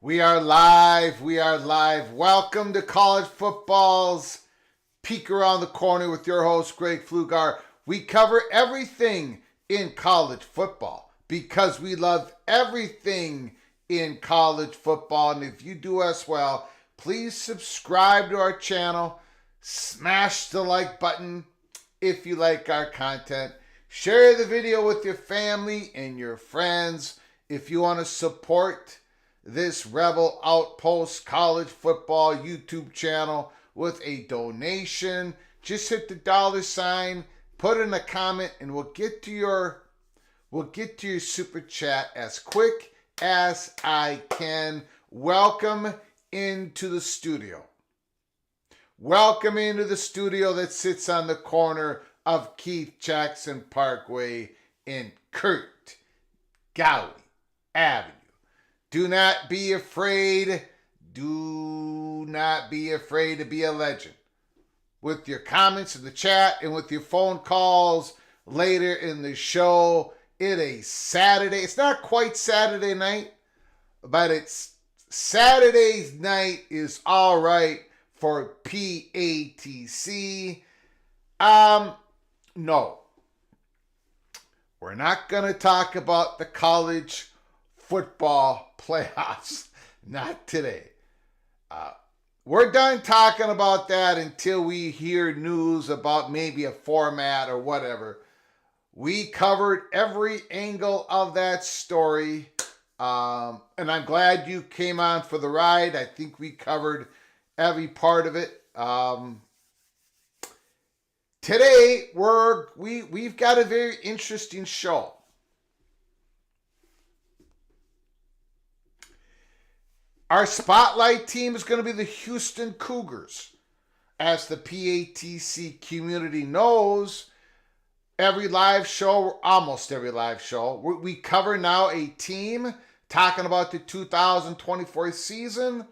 We are live. We are live. Welcome to College Football's Peek Around the Corner with your host, Greg Pflugar. We cover everything in college football because we love everything in college football. And if you do us well, please subscribe to our channel. Smash the like button if you like our content. Share the video with your family and your friends. If you want to support this Rebel Outpost College Football YouTube channel with a donation, just hit the $sign, put in a comment, and we'll get to your super chat as quick as I can. Welcome into the studio. Welcome into the studio that sits on the corner of Keith Jackson Parkway and Kurt Gowdy Avenue. Do not be afraid. Do not be afraid to be a legend. With your comments in the chat and with your phone calls later in the show, it is Saturday. It's not quite Saturday night, but it's Saturday's night is all right for PATC. No. We're not going to talk about the college football playoffs. Not today. We're done talking about that until we hear news about maybe a format or whatever. We covered every angle of that story. And I'm glad you came on for the ride. I think we covered every part of it. Today, we've got a very interesting show. Our spotlight team is going to be the Houston Cougars. as the PATC community knows, every live show, almost every live show, we cover now a team talking about the 2024 season.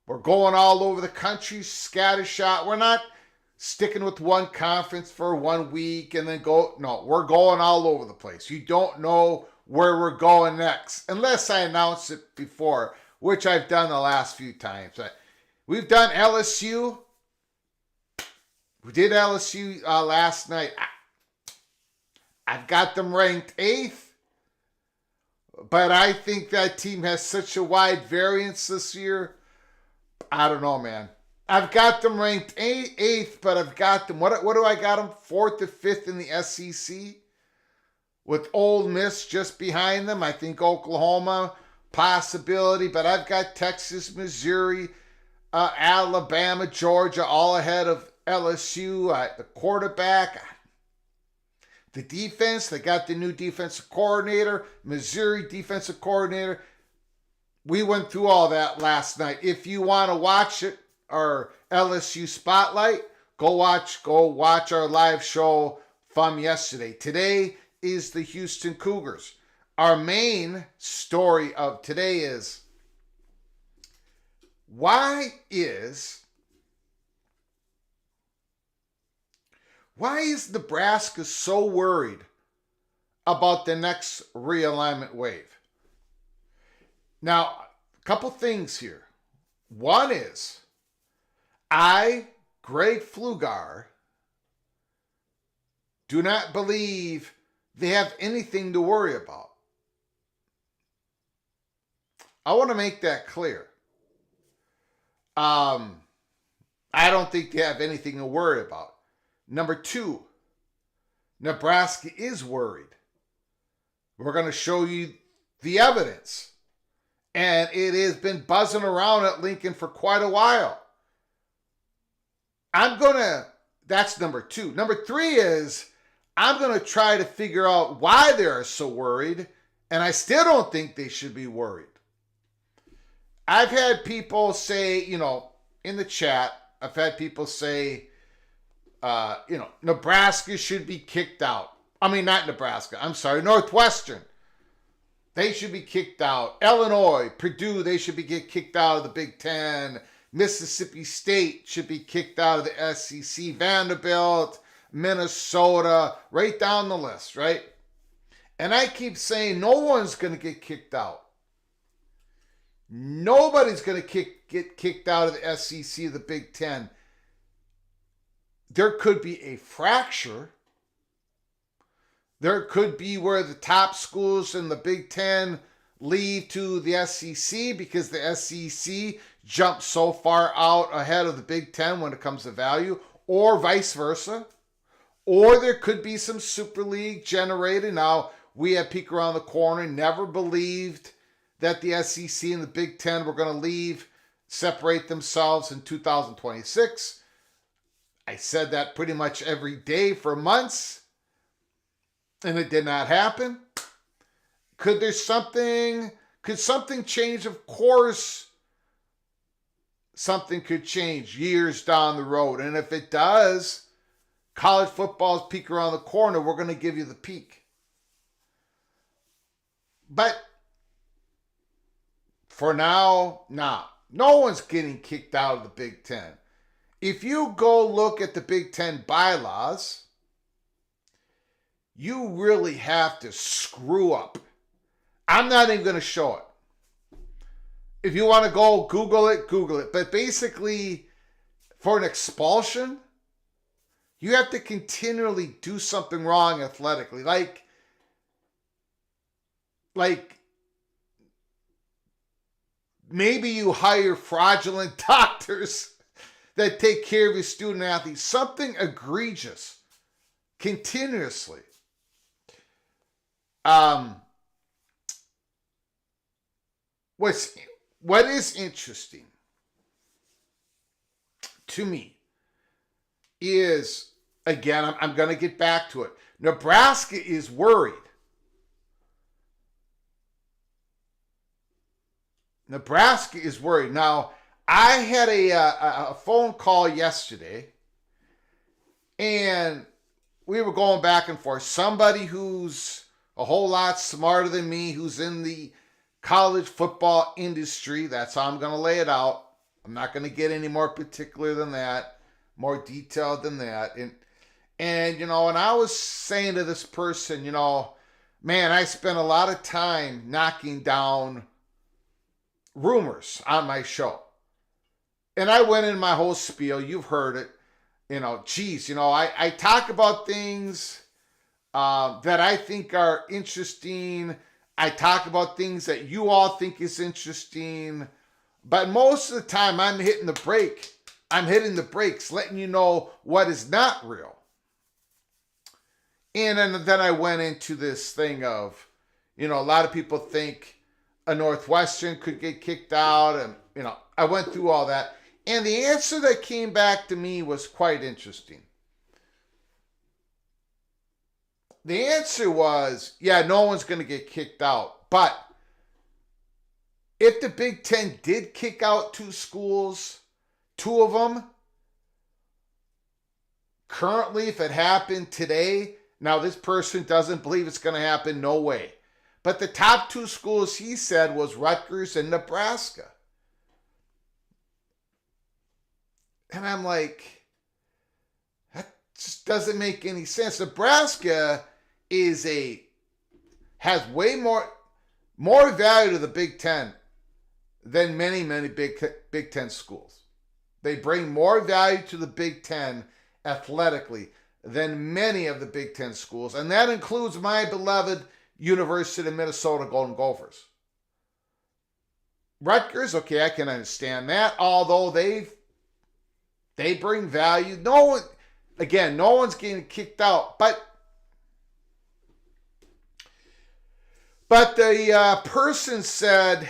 We're going all over the country, scattershot. We're not sticking with one conference for 1 week and then go. No, we're going all over the place. You don't know where we're going next unless I announce it before, which I've done the last few times. We've done LSU. We did LSU last night. I've got them ranked 8th, but I think that team has such a wide variance this year. I don't know, man. I've got them ranked 8th, but I've got them, what do I got them? 4th to 5th in the SEC, with Ole Miss just behind them. I think Oklahoma, possibility, but I've got Texas, Missouri, Alabama, Georgia, all ahead of LSU. The quarterback, the defense, they got the new defensive coordinator, Missouri defensive coordinator. We went through all that last night. If you want to watch it, our LSU Spotlight, go watch our live show from yesterday. Today is the Houston Cougars. Our main story of today is, why is Nebraska so worried about the next realignment wave? Now, a couple things here. One is, Greg Flugar, do not believe they have anything to worry about. I want to make that clear. I don't think they have anything to worry about. Number 2, Nebraska is worried. We're going to show you the evidence. And it has been buzzing around at Lincoln for quite a while. That's number 2. Number 3 is, I'm going to try to figure out why they are so worried, and I still don't think they should be worried. I've had people say, in the chat, I've had people say, Nebraska should be kicked out. I mean, not Nebraska. I'm sorry, Northwestern. They should be kicked out. Illinois, Purdue, they should be kicked out of the Big Ten. Mississippi State should be kicked out of the SEC. Vanderbilt, Minnesota, right down the list, right? And I keep saying no one's going to get kicked out. Nobody's going to get kicked out of the SEC, the Big Ten. There could be a fracture. There could be where the top schools in the Big Ten leave to the SEC because the SEC jumped so far out ahead of the Big Ten when it comes to value, or vice versa. Or there could be some Super League generated. Now, we at Peek Around the Corner never believed that the SEC and the Big Ten were going to separate themselves in 2026. I said that pretty much every day for months, and it did not happen. Could something change? Of course, something could change years down the road. And if it does, college football's Peek Around the Corner, we're going to give you the peek. But for now, no one's getting kicked out of the Big Ten. If you go look at the Big Ten bylaws, you really have to screw up. I'm not even going to show it. If you want to go Google it. But basically, for an expulsion, you have to continually do something wrong athletically. Like maybe you hire fraudulent doctors that take care of your student athletes. Something egregious. Continuously. What is interesting to me is, again, I'm going to get back to it. Nebraska is worried. Nebraska is worried. Now, I had a phone call yesterday, and we were going back and forth. Somebody who's a whole lot smarter than me, who's in the college football industry. That's how I'm going to lay it out. I'm not going to get any more particular than that, more detailed than that. And I was saying to this person, man, I spent a lot of time knocking down rumors on my show. And I went in my whole spiel. You've heard it. I talk about things that I think are interesting. I talk about things that you all think is interesting. But most of the time, I'm hitting the brake. I'm hitting the brakes, letting you know what is not real. And then I went into this thing of, a lot of people think a Northwestern could get kicked out. And, I went through all that. And the answer that came back to me was quite interesting. The answer was, yeah, no one's going to get kicked out. But if the Big Ten did kick out two schools, two of them, currently, if it happened today, now this person doesn't believe it's going to happen, no way. But the top two schools, he said, was Rutgers and Nebraska. And I'm like, that just doesn't make any sense. Nebraska has way more value to the Big Ten than many, many Big Ten schools. They bring more value to the Big Ten athletically than many of the Big Ten schools. And that includes my beloved University of Minnesota Golden Gophers. Rutgers, okay, I can understand that, although they bring value. No one's getting kicked out. But the person said,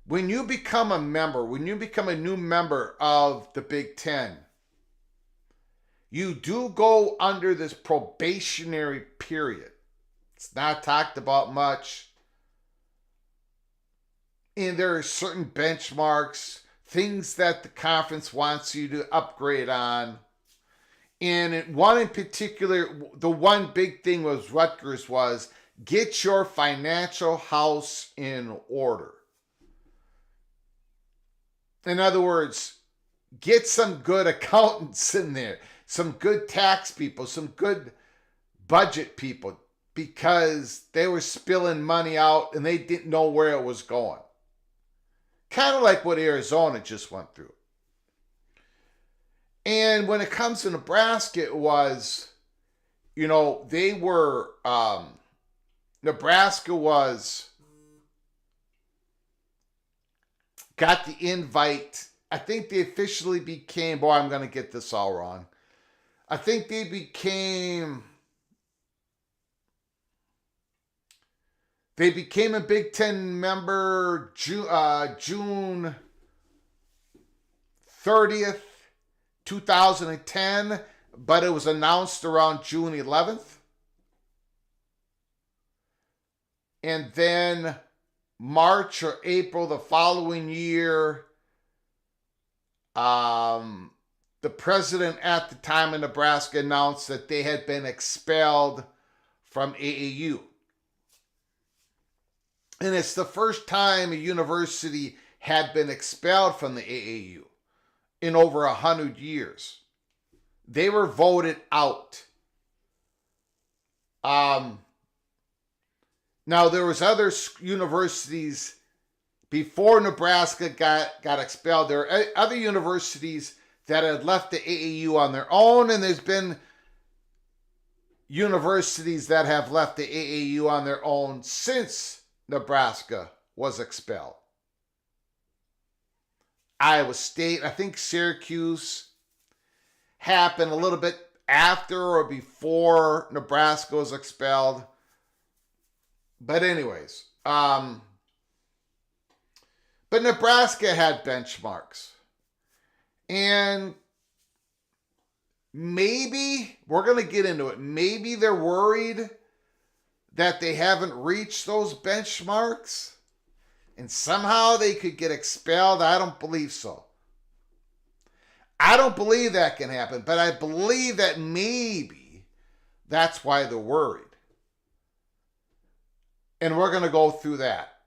when you become a member, when you become a new member of the Big Ten, you do go under this probationary period. It's not talked about much. And there are certain benchmarks, things that the conference wants you to upgrade on. And one in particular, the one big thing was Rutgers was get your financial house in order. In other words, get some good accountants in there, some good tax people, some good budget people, because they were spilling money out and they didn't know where it was going. Kind of like what Arizona just went through. And when it comes to Nebraska, it was, Nebraska got the invite. I think they officially became, I'm going to get this all wrong. I think they became a Big Ten member June 30th, 2010, but it was announced around June 11th. And then March or April the following year, the president at the time in Nebraska announced that they had been expelled from AAU. And it's the first time a university had been expelled from the AAU in over 100 years. They were voted out. Now, there was other universities before Nebraska got expelled. There are other universities that had left the AAU on their own, and there's been universities that have left the AAU on their own since Nebraska was expelled. Iowa State, I think Syracuse happened a little bit after or before Nebraska was expelled. But anyways, but Nebraska had benchmarks. And maybe, we're going to get into it, maybe they're worried that they haven't reached those benchmarks. and somehow they could get expelled. I don't believe so. I don't believe that can happen, but I believe that maybe that's why they're worried. And we're going to go through that.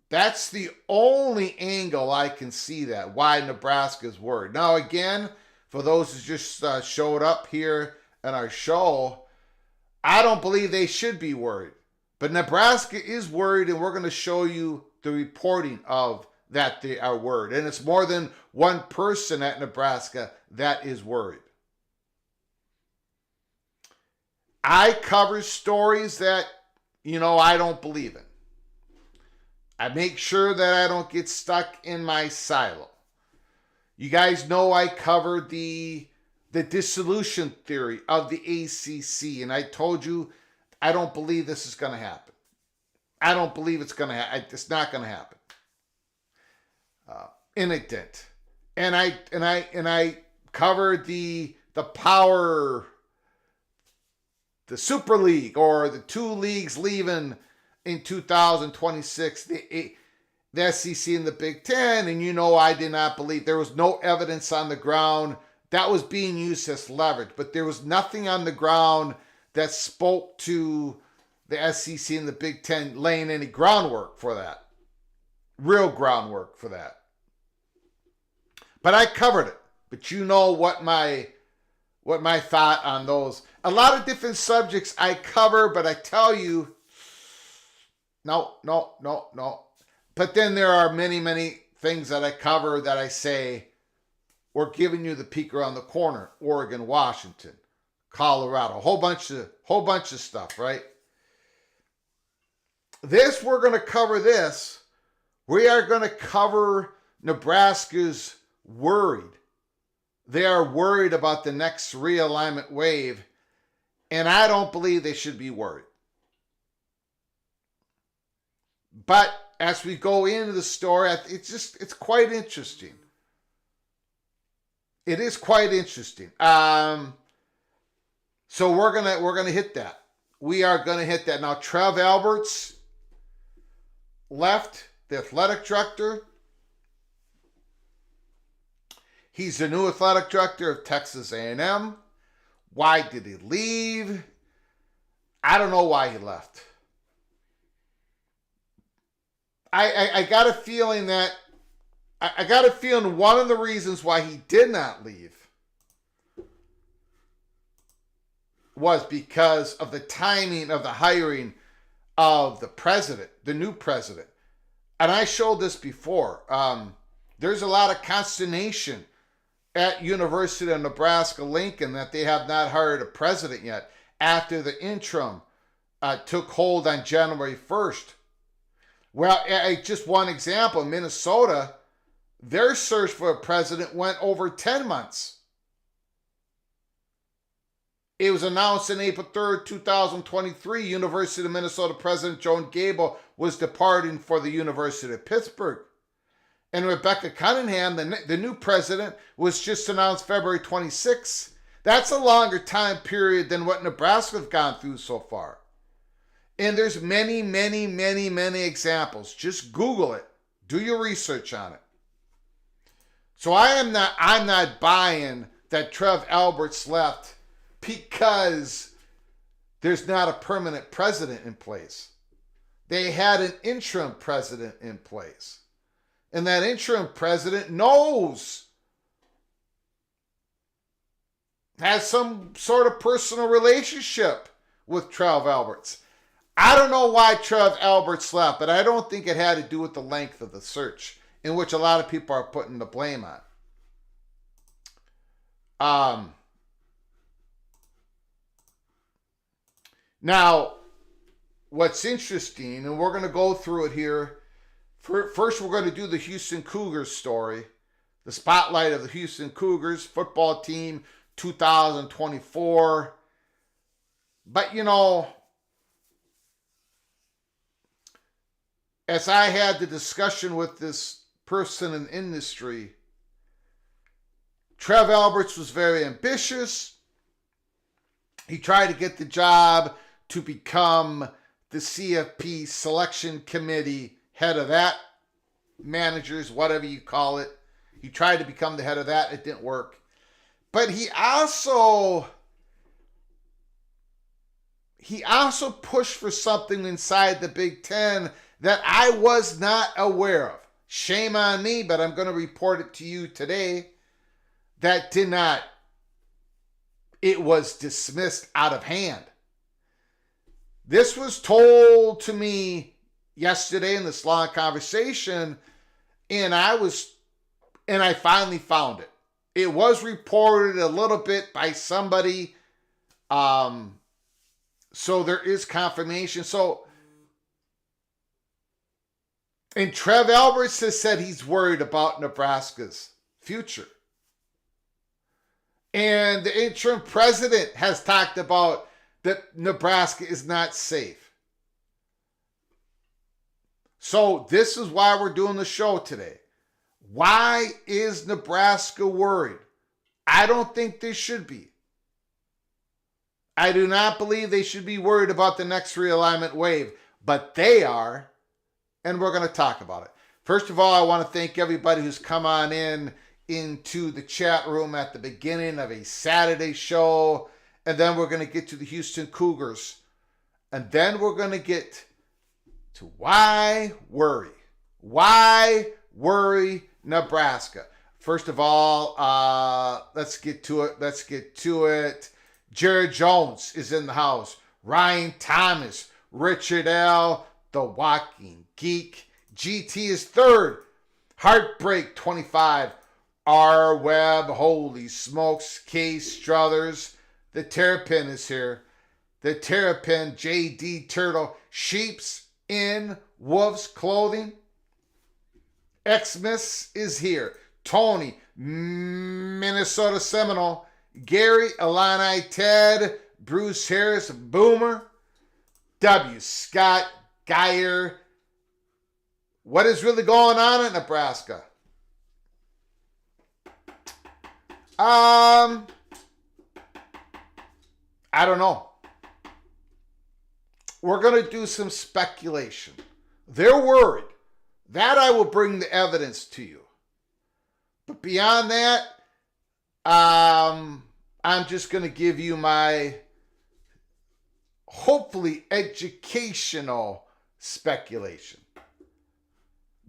That's the only angle I can see that, why Nebraska's worried. Now, again, for those who just showed up here in our show, I don't believe they should be worried. But Nebraska is worried, and we're going to show you the reporting of that they are worried. And it's more than one person at Nebraska that is worried. I cover stories that, I don't believe in. I make sure that I don't get stuck in my silo. You guys know I covered the dissolution theory of the ACC, and I told you I don't believe this is going to happen. I don't believe it's going to happen. It's not going to happen. And it didn't. And I covered the power, the Super League, or the two leagues leaving in 2026, the SEC and the Big Ten, and I did not believe. There was no evidence on the ground that was being used as leverage, but there was nothing on the ground that spoke to the SEC and the Big Ten laying any groundwork for that. Real groundwork for that. But I covered it. But you know what my thought on those. A lot of different subjects I cover, but I tell you, no. But then there are many, many things that I cover that I say, we're giving you the peek around the corner. Oregon, Washington, Colorado, whole bunch of stuff, right? We're going to cover this. We are going to cover Nebraska's worried. They are worried about the next realignment wave, and I don't believe they should be worried. But as we go into the story, it's quite interesting. It is quite interesting. So we're gonna hit that. We are gonna hit that. Now, Trev Alberts left, the athletic director. He's the new athletic director of Texas A&M. Why did he leave? I don't know why he left. I got a feeling one of the reasons why he did not leave was because of the timing of the hiring of the president, the new president. And I showed this before. There's a lot of consternation at University of Nebraska-Lincoln that they have not hired a president yet after the interim took hold on January 1st. Well, just one example, Minnesota, their search for a president went over 10 months. It was announced on April 3rd, 2023, University of Minnesota President Joan Gable was departing for the University of Pittsburgh. And Rebecca Cunningham, the new president, was just announced February 26th. That's a longer time period than what Nebraska have gone through so far. And there's many, many, many, many examples. Just Google it. Do your research on it. So I'm not buying that Trev Alberts left because there's not a permanent president in place. They had an interim president in place. And that interim president has some sort of personal relationship with Trev Alberts. I don't know why Trev Alberts left, but I don't think it had to do with the length of the search, in which a lot of people are putting the blame on. Now, what's interesting, and we're going to go through it here. First, we're going to do the Houston Cougars story, the spotlight of the Houston Cougars football team 2024. But, as I had the discussion with this person in the industry, Trev Alberts was very ambitious. He tried to get the job to become the CFP selection committee head of that, managers, whatever you call it. He tried to become the head of that. It didn't work. But he also pushed for something inside the Big Ten that I was not aware of. Shame on me, but I'm going to report it to you today. That did not, it was dismissed out of hand. This was told to me yesterday in this long conversation, and I finally found it. It was reported a little bit by somebody, so there is confirmation. And Trev Alberts has said he's worried about Nebraska's future. And the interim president has talked about that Nebraska is not safe. So this is why we're doing the show today. Why is Nebraska worried? I don't think they should be. I do not believe they should be worried about the next realignment wave, but they are, and we're going to talk about it. First of all, I want to thank everybody who's come on into the chat room at the beginning of a Saturday show, and then we're going to get to the Houston Cougars, and then we're going to get to why worry. Why worry Nebraska? First of all, let's get to it. Jared Jones is in the house. Ryan Thomas, Richard L., The Walking Geek. GT is third. Heartbreak 25. R. Webb, holy smokes. K. Struthers. The Terrapin is here. The Terrapin, JD Turtle. Sheeps in wolf's clothing. Xmas is here. Tony, Minnesota Seminole. Gary, Illini, Ted, Bruce Harris, Boomer, W. Scott, Geyer. What is really going on in Nebraska? I don't know. We're going to do some speculation. They're worried. That I will bring the evidence to you. But beyond that, I'm just going to give you my hopefully educational speculation.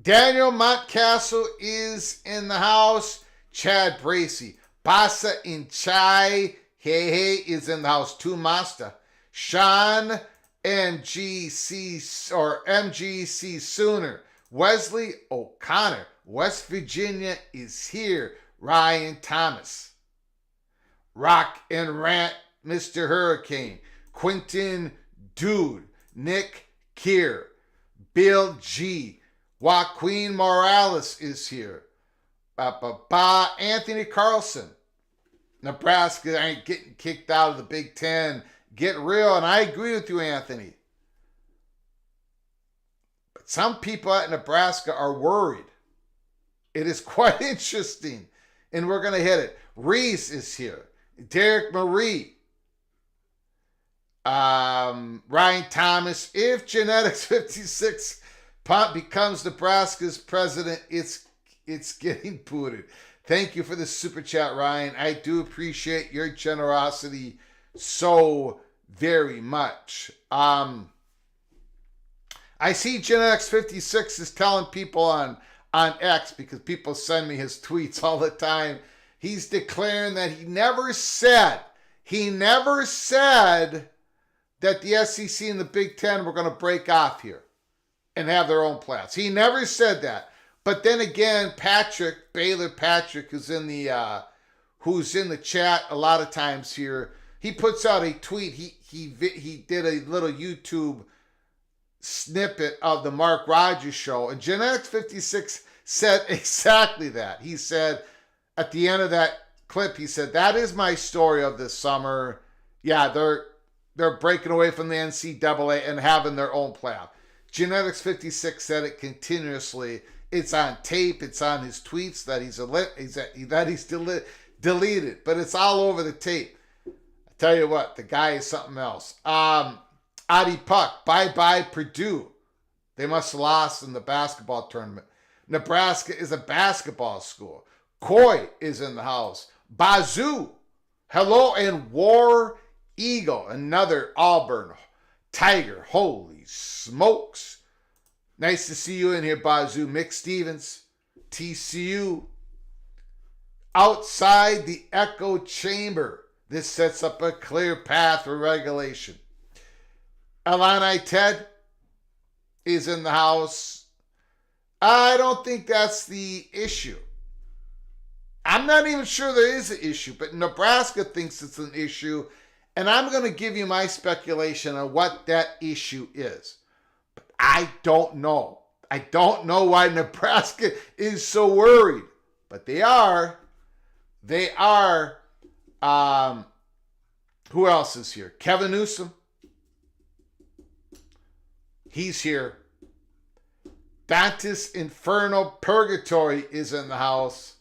Daniel Montcastle is in the house. Chad Bracey. Basa in Chai. Hey is in the house. Tu Master. Sean MGC or MGC Sooner. Wesley O'Connor. West Virginia is here. Ryan Thomas. Rock and Rant, Mr. Hurricane. Quentin Dude. Nick Kier. Bill G. Joaquin Morales is here. Anthony Carlson. Nebraska ain't getting kicked out of the Big Ten. Get real. And I agree with you, Anthony. But some people at Nebraska are worried. It is quite interesting. And we're going to hit it. Reese is here. Derek Marie. Ryan Thomas. If Genetics 56 becomes Nebraska's president, it's getting booted. Thank you for the super chat, Ryan. I do appreciate your generosity so very much. I see Genetics 56 is telling people on X, because people send me his tweets all the time. He's declaring that he never said that the SEC and the Big Ten were going to break off here and have their own plans. He never said that. But then again, Baylor Patrick, who's in the chat a lot of times here, he puts out a tweet. He did a little YouTube snippet of the Mark Rogers show, and Genetics 56 said exactly that. He said at the end of that clip, he said, "That is my story of this summer. Yeah, they're breaking away from the NCAA and having their own playoff." Genetics 56 said it continuously. It's on tape. It's on his tweets that he's deleted, but it's all over the tape. I tell you what, the guy is something else. Adi Puck, bye-bye Purdue. They must have lost in the basketball tournament. Nebraska is a basketball school. Coy is in the house. Bazoo. Hello, and War Eagle, another Auburn Tiger. Holy smokes. Nice to see you in here, Bazoo. Mick Stevens, TCU. Outside the echo chamber. This sets up a clear path for regulation. Illini Ted is in the house. I don't think that's the issue. I'm not even sure there is an issue, but Nebraska thinks it's an issue, and I'm going to give you my speculation on what that issue is. But I don't know. I don't know why Nebraska is so worried, but they are. They are. Who else is here? Kevin Newsom. He's here. Dante's Inferno Purgatory is in the house.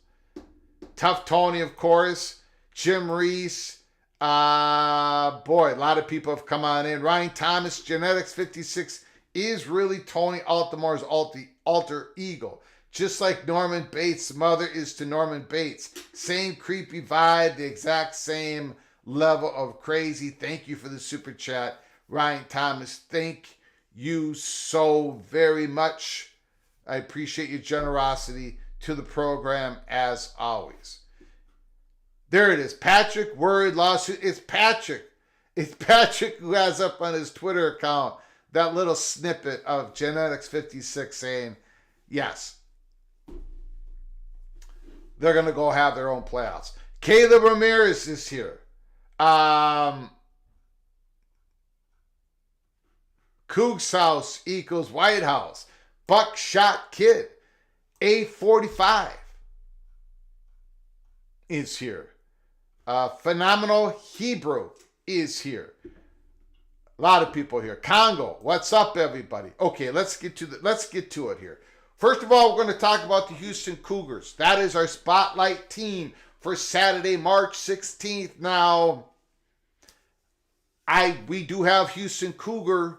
Tough Tony, of course. Jim Reese. Boy, a lot of people have come on in. Ryan Thomas, Genetics 56 is really Tony Altimore's alter ego. Just like Norman Bates' mother is to Norman Bates. Same creepy vibe, the exact same level of crazy. Thank you for the super chat, Ryan Thomas. Thank you so very much. I appreciate your generosity to the program as always. There it is. Patrick, worried lawsuit. It's Patrick. It's Patrick who has up on his Twitter account that little snippet of Genetics 56 saying, yes, they're going to go have their own playoffs. Caleb Ramirez is here. Cougs House equals White House. Buckshot Kid. A45 is here. Phenomenal Hebrew is here. A lot of people here. Congo, what's up, everybody? Okay, let's get to it here. First of all, we're going to talk about the Houston Cougars. That is our spotlight team for Saturday, March 16th. Now, we do have Houston Cougar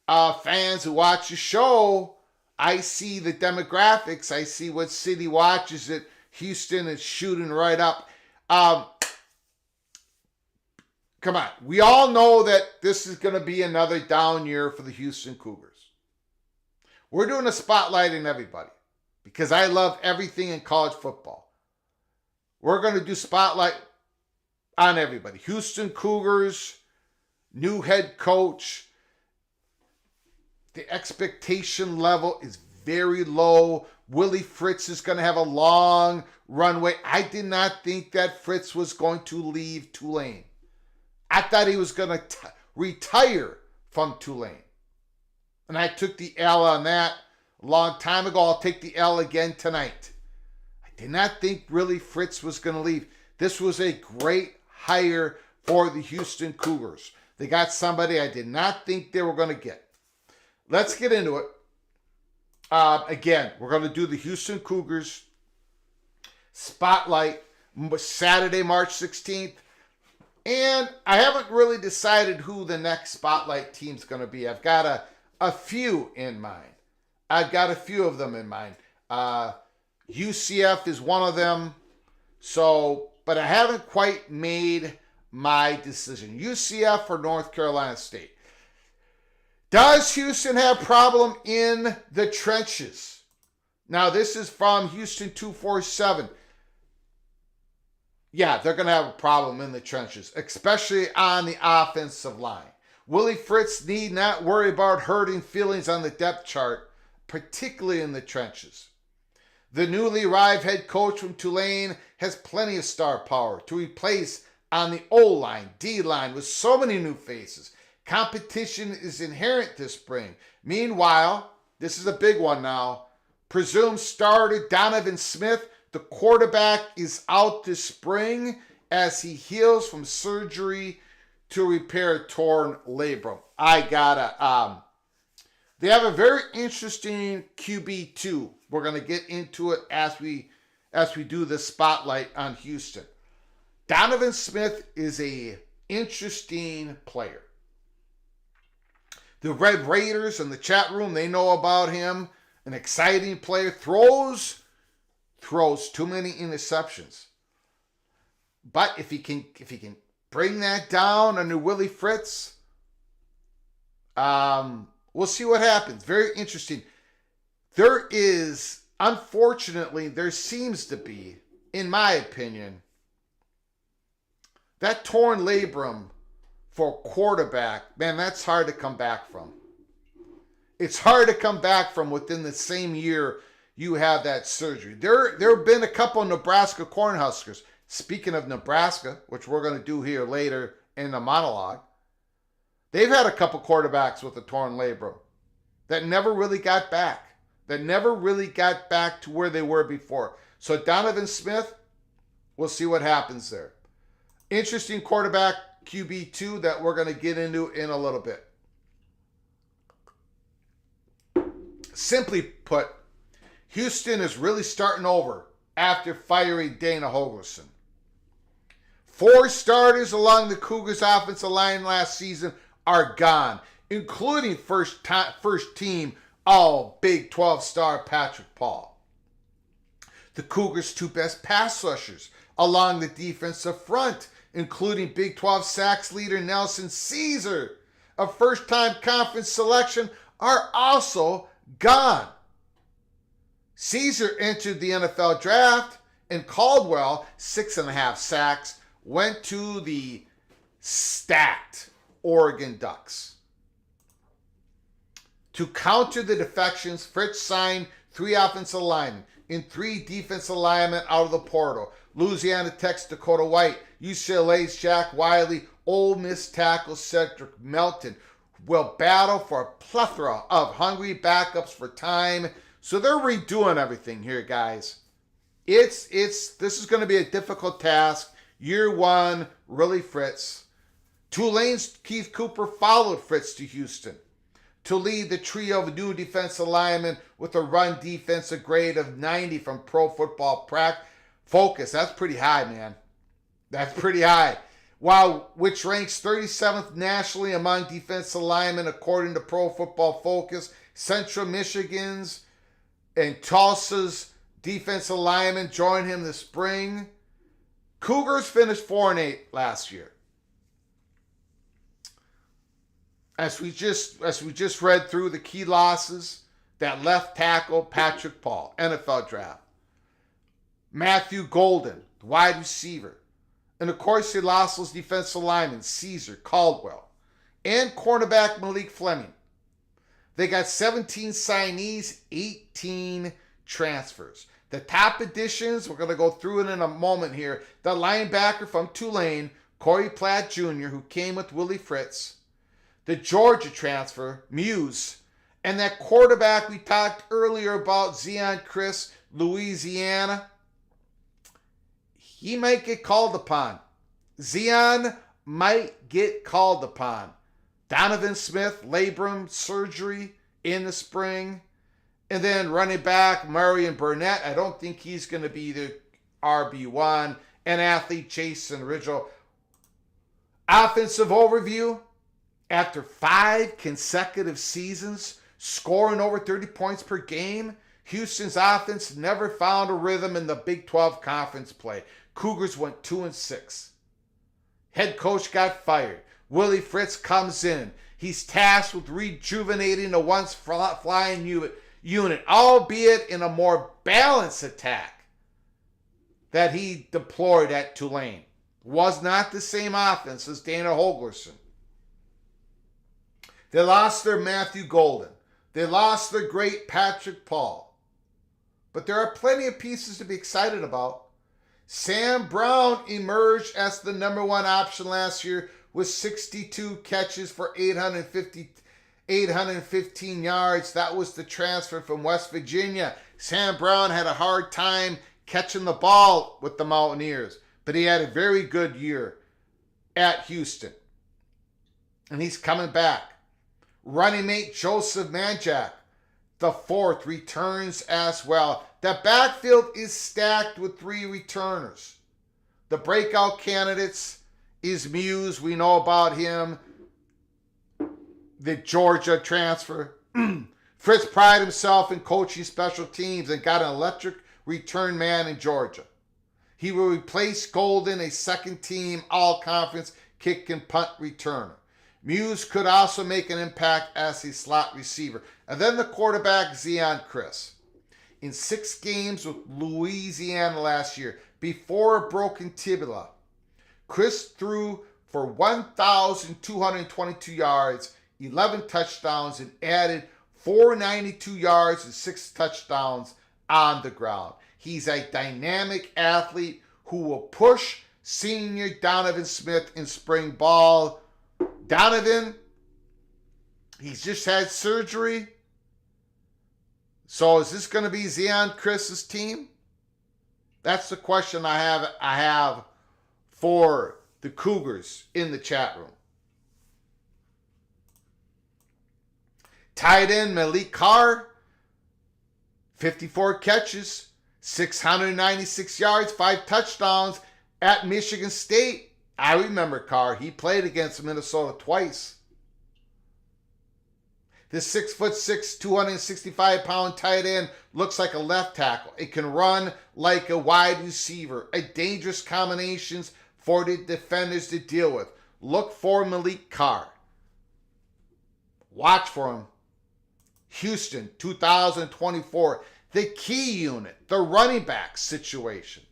fans who watch the show. I see the demographics. I see what city watches it. Houston is shooting right up. Come on. We all know that this is going to be another down year for the Houston Cougars. We're doing a spotlight on everybody because I love everything in college football. We're going to do spotlight on everybody. Houston Cougars, new head coach. The expectation level is very low. Willie Fritz is going to have a long runway. I did not think that Fritz was going to leave Tulane. I thought he was going to retire from Tulane. And I took the L on that a long time ago. I'll take the L again tonight. I did not think really Fritz was going to leave. This was a great hire for the Houston Cougars. They got somebody I did not think they were going to get. Let's get into it. Again, we're going to do the Houston Cougars spotlight Saturday, March 16th. And I haven't really decided who the next spotlight team's going to be. I've got a few in mind. I've got a few of them in mind. UCF is one of them. But I haven't quite made my decision. UCF or North Carolina State. Does Houston have problem in the trenches? Now, this is from Houston 247. Yeah, they're going to have a problem in the trenches, especially on the offensive line. Willie Fritz need not worry about hurting feelings on the depth chart, particularly in the trenches. The newly arrived head coach from Tulane has plenty of star power to replace on the O-line, D-line with so many new faces. Competition is inherent this spring. Meanwhile, this is a big one now. Presumed starter Donovan Smith, the quarterback, is out this spring as he heals from surgery to repair a torn labrum. They have a very interesting QB2. We're going to get into it as we do the spotlight on Houston. Donovan Smith is a interesting player. The Red Raiders in the chat room, they know about him. An exciting player. Throws too many interceptions. But if he can bring that down under Willie Fritz, we'll see what happens. Very interesting. Unfortunately, there seems to be, in my opinion, that torn labrum for quarterback, man, that's hard to come back from. It's hard to come back from within the same year you have that surgery. There have been a couple of Nebraska Cornhuskers. Speaking of Nebraska, which we're going to do here later in the monologue, they've had a couple quarterbacks with a torn labrum that never really got back. That never really got back to where they were before. So Donovan Smith, we'll see what happens there. Interesting quarterback, QB2, that we're going to get into in a little bit. Simply put, Houston is really starting over after firing Dana Holgorsen. 4 starters along the Cougars offensive line last season are gone, including first team all Big 12 star Patrick Paul. The Cougars' 2 best pass rushers along the defensive front, including Big 12 sacks leader Nelson Caesar, a first-time conference selection, are also gone. Caesar entered the NFL draft, and Caldwell, 6.5 sacks, went to the stacked Oregon Ducks. To counter the defections, Fritz signed 3 offensive linemen and 3 defensive linemen out of the portal. Louisiana Tech's Dakota White, UCLA's Jack Wiley, Ole Miss tackle Cedric Melton will battle for a plethora of hungry backups for time. So they're redoing everything here, guys. This is going to be a difficult task. Year 1, really Fritz. Tulane's Keith Cooper followed Fritz to Houston to lead the trio of new defensive linemen with a run defensive grade of 90 from Pro Football Focus. That's pretty high, man. That's pretty high. Which ranks 37th nationally among defensive linemen according to Pro Football Focus. Central Michigan's and Tulsa's defensive linemen joined him this spring. Cougars finished 4-8 last year. As we just read through the key losses, that left tackle Patrick Paul, NFL draft. Matthew Golden, wide receiver. And of course, they lost those defensive linemen, Caesar, Caldwell, and cornerback Malik Fleming. They got 17 signees, 18 transfers. The top additions, we're going to go through it in a moment here. The linebacker from Tulane, Corey Platt Jr., who came with Willie Fritz. The Georgia transfer, Muse. And that quarterback we talked earlier about, Zion Chris, Louisiana. He might get called upon. Zion might get called upon. Donovan Smith, labrum surgery in the spring. And then running back, Marion Burnett. I don't think he's going to be the RB1. And athlete Jason Ridgel. Offensive overview. After 5 consecutive seasons, scoring over 30 points per game, Houston's offense never found a rhythm in the Big 12 conference play. Cougars went 2-6. Head coach got fired. Willie Fritz comes in. He's tasked with rejuvenating the once flying unit, albeit in a more balanced attack that he deployed at Tulane. Was not the same offense as Dana Holgorsen. They lost their Matthew Golden. They lost their great Patrick Paul. But there are plenty of pieces to be excited about. Sam Brown emerged as the number 1 option last year with 62 catches for 815 yards. That was the transfer from West Virginia. Sam Brown had a hard time catching the ball with the Mountaineers, but he had a very good year at Houston. And he's coming back. Running mate Joseph Manjack, the 4th, returns as well. The backfield is stacked with 3 returners. The breakout candidates is Muse. We know about him. the Georgia transfer. Fritz prided himself in coaching special teams and got an electric return man in Georgia. He will replace Golden, a second-team all-conference kick and punt returner. Muse could also make an impact as a slot receiver. And then the quarterback, Zeon Chris. In 6 games with Louisiana last year, before a broken tibia, Chris threw for 1,222 yards, 11 touchdowns, and added 492 yards and 6 touchdowns on the ground. He's a dynamic athlete who will push senior Donovan Smith in spring ball. Donovan, he's just had surgery. So is this going to be Zeon Chris's team? That's the question I have for the Cougars in the chat room. Tight end Malik Carr, 54 catches, 696 yards, 5 touchdowns at Michigan State. I remember Carr. He played against Minnesota twice. This 6'6", 265-pound tight end looks like a left tackle. It can run like a wide receiver. A dangerous combinations for the defenders to deal with. Look for Malik Carr. Watch for him. Houston, 2024. The key unit, the running back situation.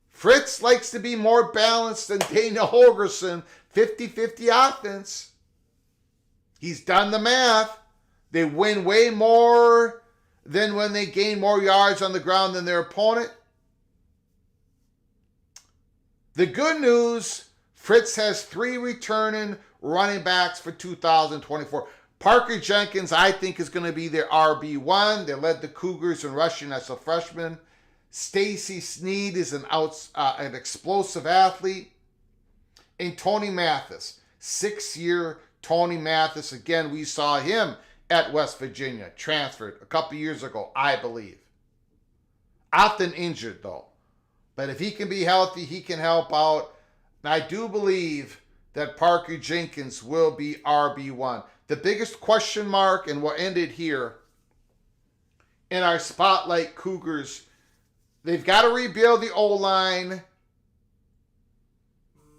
Fritz likes to be more balanced than Dana Holgorsen, 50-50 offense. He's done the math. They win way more than when they gain more yards on the ground than their opponent. The good news, Fritz has 3 returning running backs for 2024. Parker Jenkins, I think, is going to be their RB1. They led the Cougars in rushing as a freshman. Stacy Sneed is an explosive athlete. And Tony Mathis, 6-year Tony Mathis. Again, we saw him at West Virginia, transferred a couple years ago, I believe. Often injured, though. But if he can be healthy, he can help out. And I do believe that Parker Jenkins will be RB1. The biggest question mark, and we'll end it here, in our Spotlight Cougars, they've got to rebuild the O-line.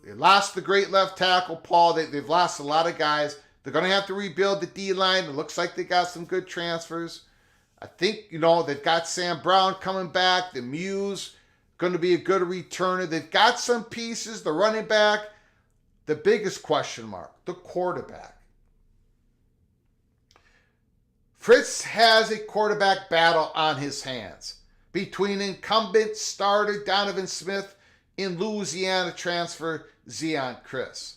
They lost the great left tackle, Paul. They've lost a lot of guys. They're going to have to rebuild the D-line. It looks like they got some good transfers. I think, they've got Sam Brown coming back. The Muse, going to be a good returner. They've got some pieces. The running back. The biggest question mark, the quarterback. Fritz has a quarterback battle on his hands between incumbent starter Donovan Smith and Louisiana transfer Zeon Chris.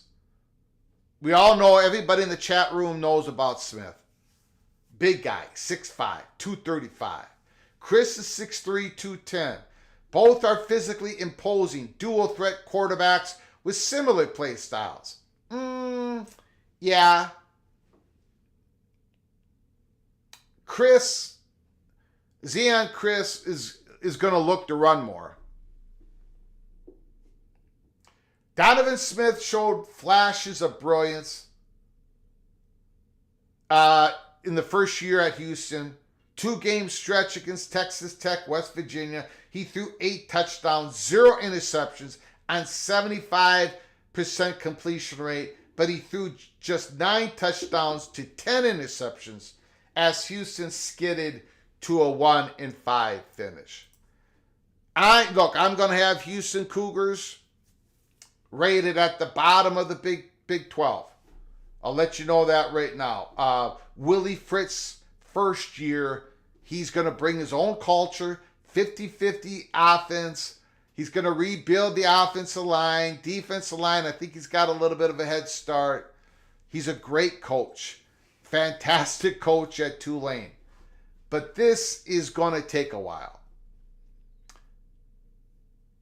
We all know, everybody in the chat room knows about Smith. Big guy, 6'5", 235. Chris is 6'3", 210. Both are physically imposing dual threat quarterbacks with similar play styles. Yeah. Zeon Chris is going to look to run more. Donovan Smith showed flashes of brilliance in the first year at Houston. 2-game stretch against Texas Tech, West Virginia. He threw 8 touchdowns, 0 interceptions, on 75% completion rate, but he threw just 9 touchdowns to 10 interceptions as Houston skidded to a 1-5 finish. I'm going to have Houston Cougars rated at the bottom of the Big 12. I'll let you know that right now. Willie Fritz, first year, he's going to bring his own culture, 50-50 offense. He's going to rebuild the offensive line, defensive line. I think he's got a little bit of a head start. He's a great coach. Fantastic coach at Tulane. But this is going to take a while.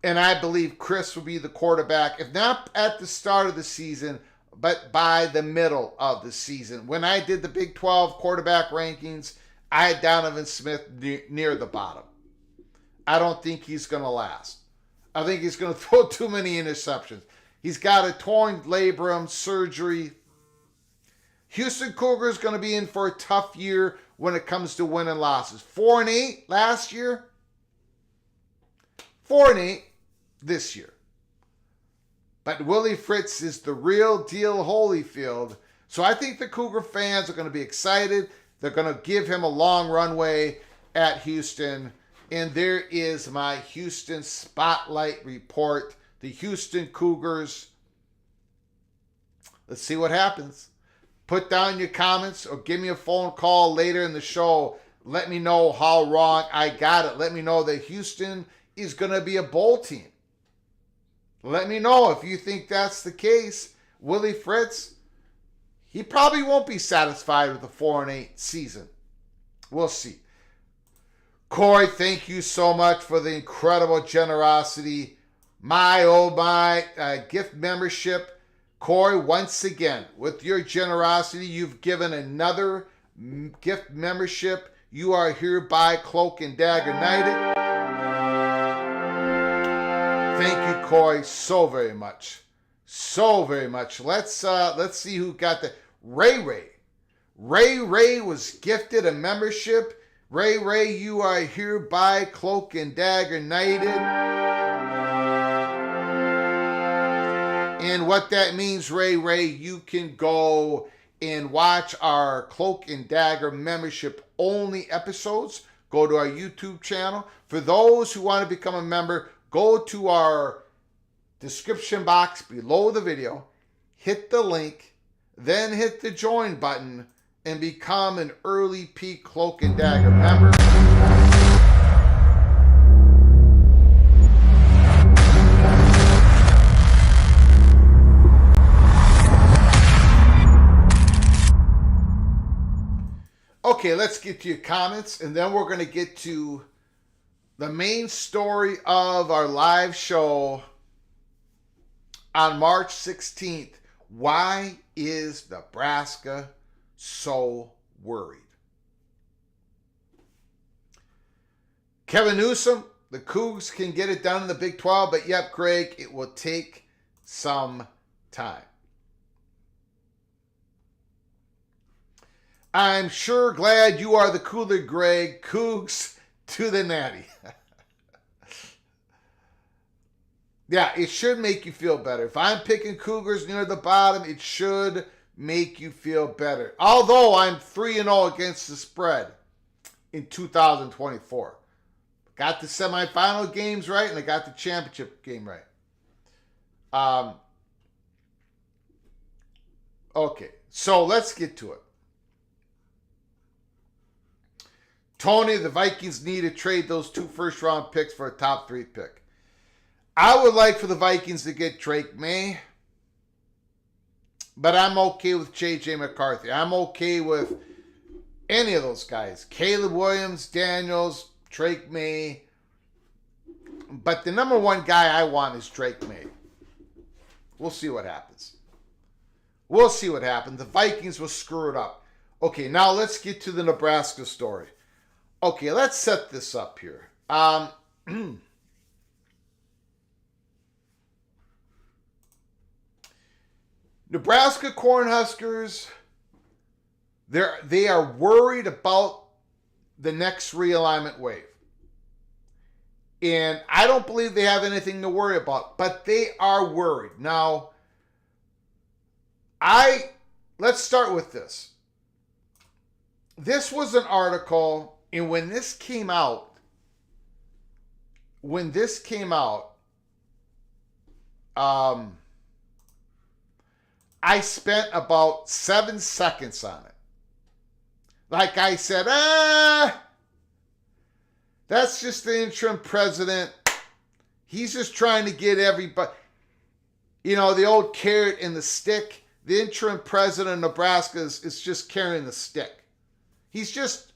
And I believe Chris will be the quarterback, if not at the start of the season, but by the middle of the season. When I did the Big 12 quarterback rankings, I had Donovan Smith near the bottom. I don't think he's going to last. I think he's going to throw too many interceptions. He's got a torn labrum, surgery. Houston Cougars going to be in for a tough year when it comes to winning losses. 4-8 last year. 4-8 this year. But Willie Fritz is the real deal Holyfield. So I think the Cougar fans are going to be excited. They're going to give him a long runway at Houston. And there is my Houston Spotlight report. The Houston Cougars. Let's see what happens. Put down your comments or give me a phone call later in the show. Let me know how wrong I got it. Let me know that Houston is going to be a bowl team. Let me know if you think that's the case. Willie Fritz, he probably won't be satisfied with the 4-8 season. We'll see. Corey, thank you so much for the incredible generosity. My, oh my, gift membership. Corey, once again, with your generosity, you've given another gift membership. You are hereby Cloak and Dagger Knighted. Thank you, Corey, so very much. So very much. Let's see who got the Ray Ray. Ray was gifted a membership. Ray, you are hereby Cloak and Dagger Knighted. And what that means, Ray, you can go and watch our Cloak and Dagger membership only episodes. Go to our YouTube channel. For those who want to become a member, go to our description box below the video, hit the link, then hit the join button, and become an early peak Cloak and Dagger member. Okay, let's get to your comments, and then we're going to get to the main story of our live show on March 16th. Why is Nebraska so worried? Kevin Newsom, the Cougs can get it done in the Big 12, but yep, Greg, it will take some time. I'm sure glad you are the cooler, Greg. Cougs to the natty. Yeah, it should make you feel better. If I'm picking Cougars near the bottom, it should make you feel better. Although I'm 3-0 against the spread in 2024. Got the semifinal games right, and I got the championship game right. Okay, so let's get to it. Tony, the Vikings need to trade those 2 first-round picks for a top 3 pick. I would like for the Vikings to get Drake May, but I'm okay with J.J. McCarthy. I'm okay with any of those guys. Caleb Williams, Daniels, Drake May. But the number one guy I want is Drake May. We'll see what happens. We'll see what happens. The Vikings will screw it up. Okay, now let's get to the Nebraska story. Okay, let's set this up here. Nebraska Cornhuskers, they are worried about the next realignment wave. And I don't believe they have anything to worry about, but they are worried. Now, let's start with this. This was an article, and when this came out, I spent about 7 seconds on it. Like I said, that's just the interim president. He's just trying to get everybody, the old carrot and the stick. The interim president of Nebraska is just carrying the stick. He's just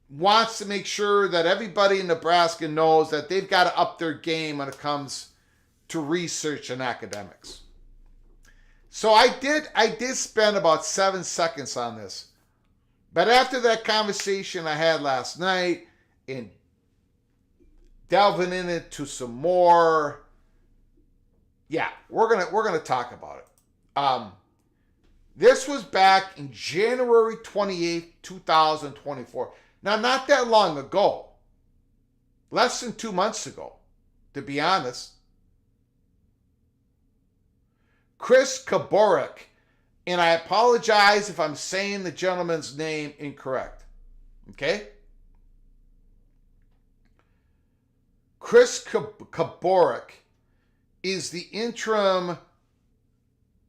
wants to make sure that everybody in Nebraska knows that they've got to up their game when it comes to research and academics. So I did spend about 7 seconds on this. But after that conversation I had last night and delving into some more, yeah, we're gonna talk about it. This was back in January 28th, 2024. Now, not that long ago. Less than 2 months ago, to be honest. Chris Kaborek, and I apologize if I'm saying the gentleman's name incorrect. Okay? Chris Kaborek is the interim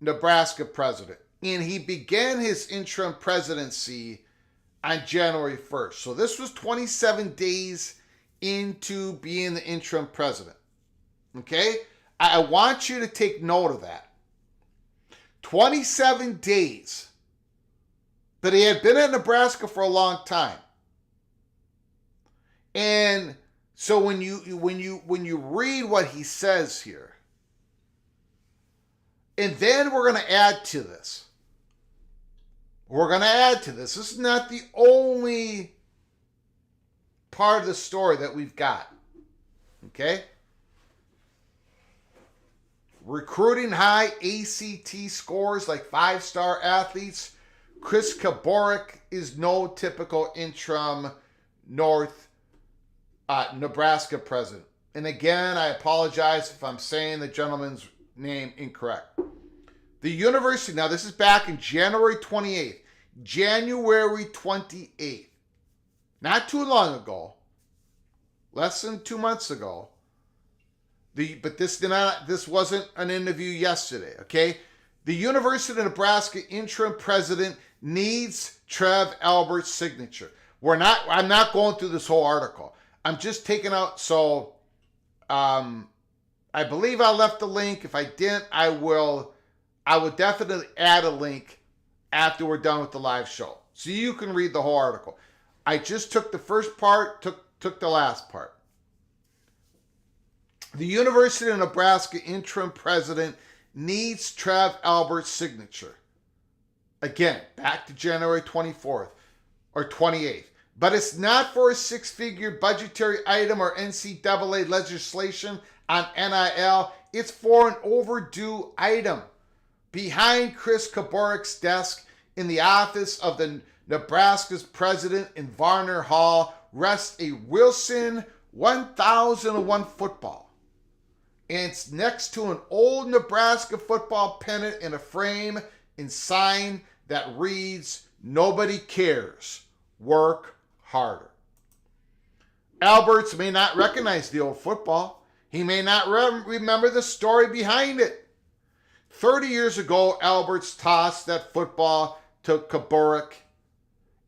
Nebraska president, and he began his interim presidency on January 1st. So this was 27 days into being the interim president. Okay? I want you to take note of that. 27 days. But he had been at Nebraska for a long time. And so when you read what he says here, and then we're going to add to this. This is not the only part of the story that we've got. Okay? Recruiting high ACT scores like 5-star athletes. Chris Kaborek is no typical interim Nebraska president. And again, I apologize if I'm saying the gentleman's name incorrect. The university, now this is back in January 28th. January 28th. Not too long ago. Less than 2 months ago. But this wasn't an interview yesterday, okay? The University of Nebraska interim president needs Trev Albert's signature. I'm not going through this whole article. I'm just taking out, so I believe I left the link. If I didn't, I will definitely add a link after we're done with the live show. So you can read the whole article. I just took the first part, took the last part. The University of Nebraska interim president needs Trev Albert's signature. Again, back to January 24th or 28th. But it's not for a 6-figure budgetary item or NCAA legislation on NIL. It's for an overdue item. Behind Chris Kaborek's desk in the office of the Nebraska's president in Varner Hall rests a Wilson 1001 football. And it's next to an old Nebraska football pennant in a frame and sign that reads, "Nobody cares. Work harder." Alberts may not recognize the old football. He may not remember the story behind it. 30 years ago, Alberts tossed that football to Kaborek.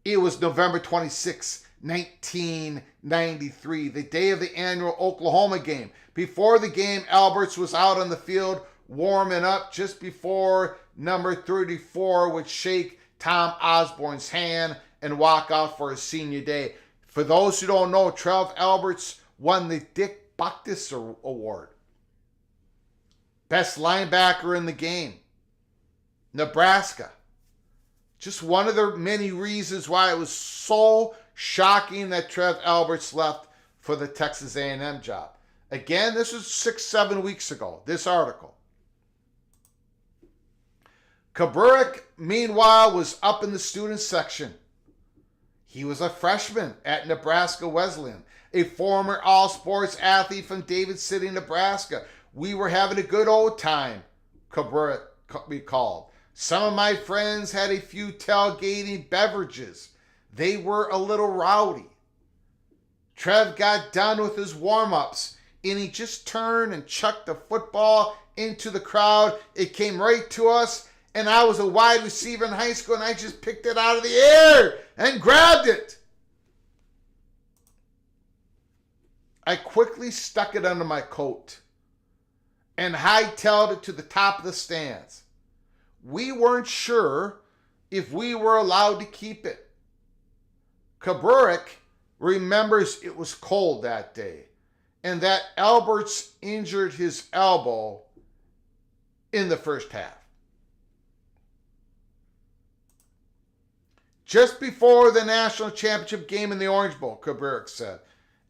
It was November 26, 1993, the day of the annual Oklahoma game. Before the game, Alberts was out on the field warming up just before number 34 would shake Tom Osborne's hand and walk out for his senior day. For those who don't know, Trev Alberts won the Dick Butkus Award. Best linebacker in the game. Nebraska. Just one of the many reasons why it was so shocking that Trev Alberts left for the Texas A&M job. Again, this was 6-7 weeks ago, this article. Kaborek, meanwhile, was up in the student section. He was a freshman at Nebraska Wesleyan, a former all-sports athlete from David City, Nebraska. "We were having a good old time," Kaborek recalled. "Some of my friends had a few tailgating beverages. They were a little rowdy. Trev got done with his warm-ups, and he just turned and chucked the football into the crowd. It came right to us, and I was a wide receiver in high school, and I just picked it out of the air and grabbed it. I quickly stuck it under my coat and hightailed it to the top of the stands. We weren't sure if we were allowed to keep it." Kaborek remembers it was cold that day and that Alberts injured his elbow in the first half. "Just before the national championship game in the Orange Bowl," Kaborek said,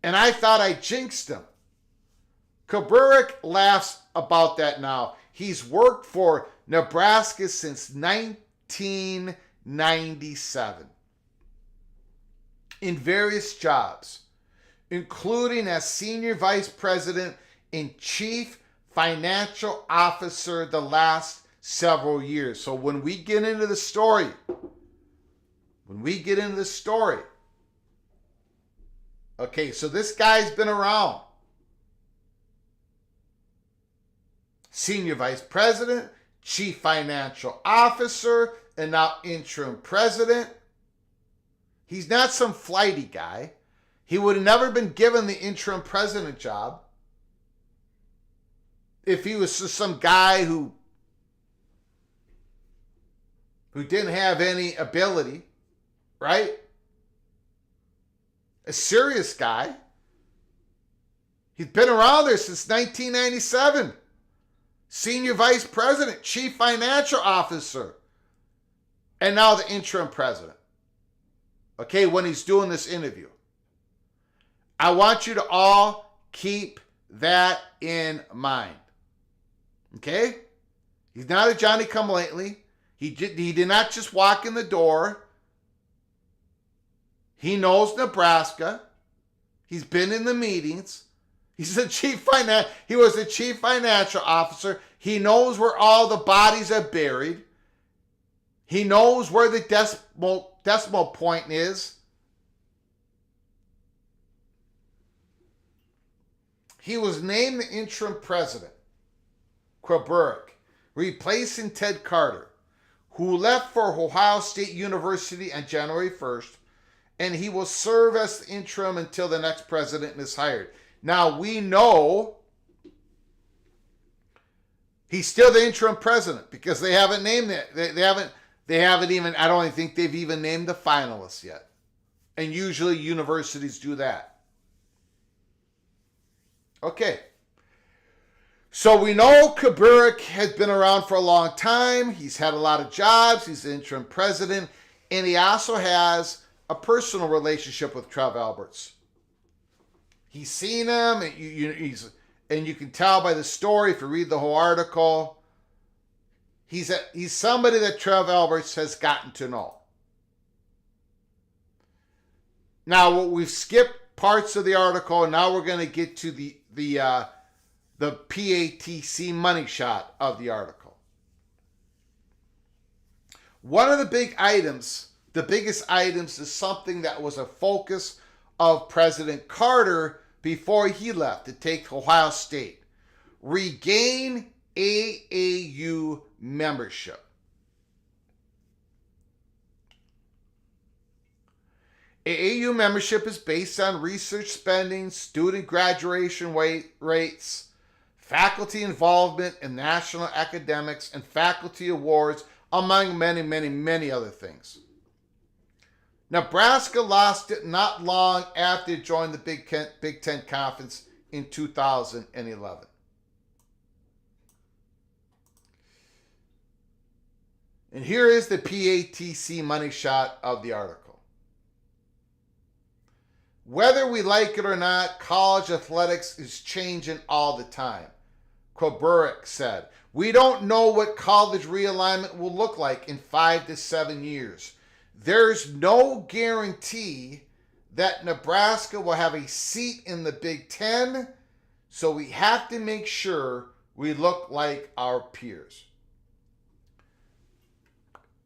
"and I thought I jinxed him." Kaborek laughs about that now. He's worked for Nebraska since 1997 in various jobs, including as Senior Vice President and Chief Financial Officer the last several years. So when we get into the story, okay, so this guy's been around. Senior Vice President, Chief Financial Officer, and now Interim President. He's not some flighty guy. He would have never been given the Interim President job if he was just some guy who didn't have any ability, right? A serious guy. He's been around there since 1997. Senior Vice President, Chief Financial Officer, and now the Interim President. Okay, when he's doing this interview. I want you to all keep that in mind. Okay? He's not a Johnny-come-lately. He did not just walk in the door. He knows Nebraska. He's been in the meetings. He was the chief financial officer. He knows where all the bodies are buried. He knows where the decimal point is. He was named the interim president, Cougars, replacing Ted Carter, who left for Ohio State University on January 1st, and he will serve as the interim until the next president is hired. Now, we know he's still the interim president because they haven't named it. They haven't even, I don't think they've even named the finalists yet. And usually universities do that. Okay. So we know Kubrick has been around for a long time. He's had a lot of jobs. He's the interim president. And he also has a personal relationship with Trev Alberts. He's seen him, and you can tell by the story if you read the whole article. He's somebody that Trev Alberts has gotten to know. Now we've skipped parts of the article, and now we're going to get to the PATC money shot of the article. One of the biggest items is something that was a focus of President Carter before he left to take Ohio State. Regain AAU membership. AAU membership is based on research spending, student graduation rates, faculty involvement in national academics, and faculty awards, among many, many, many other things. Nebraska lost it not long after it joined the Big Ten Conference in 2011. And here is the PATC money shot of the article. Whether we like it or not, college athletics is changing all the time. Kubrick said, "We don't know what college realignment will look like in 5 to 7 years. There's no guarantee that Nebraska will have a seat in the Big Ten, so we have to make sure we look like our peers."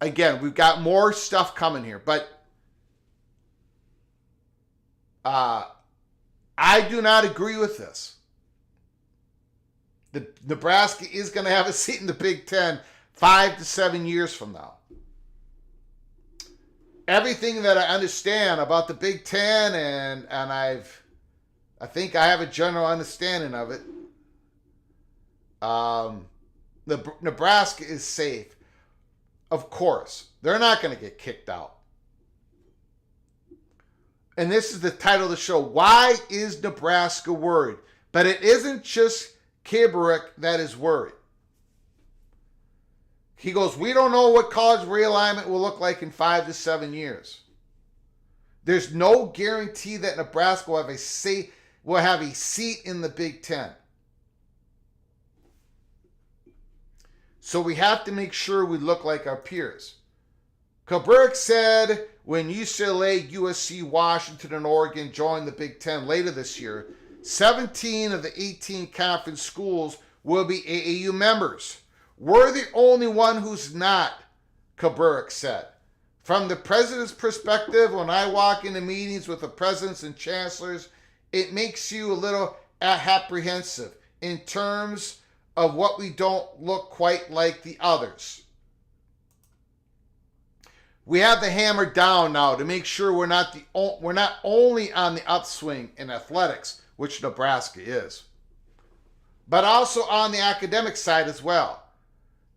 Again, we've got more stuff coming here, but I do not agree with this. Nebraska is going to have a seat in the Big Ten 5 to 7 years from now. Everything that I understand about the Big Ten, and I think I have a general understanding of it. Nebraska is safe. Of course, they're not going to get kicked out. And this is the title of the show. Why is Nebraska worried? But it isn't just Kubrick that is worried. He goes, we don't know what college realignment will look like in 5 to 7 years. There's no guarantee that Nebraska will have a seat in the Big Ten. So we have to make sure we look like our peers. Cougars said when UCLA, USC, Washington, and Oregon join the Big Ten later this year, 17 of the 18 conference schools will be AAU members. We're the only one who's not, Cougars said. From the president's perspective, when I walk into meetings with the presidents and chancellors, it makes you a little apprehensive in terms of what we don't look quite like the others. We have the hammer down now to make sure we're not only on the upswing in athletics, which Nebraska is, but also on the academic side as well.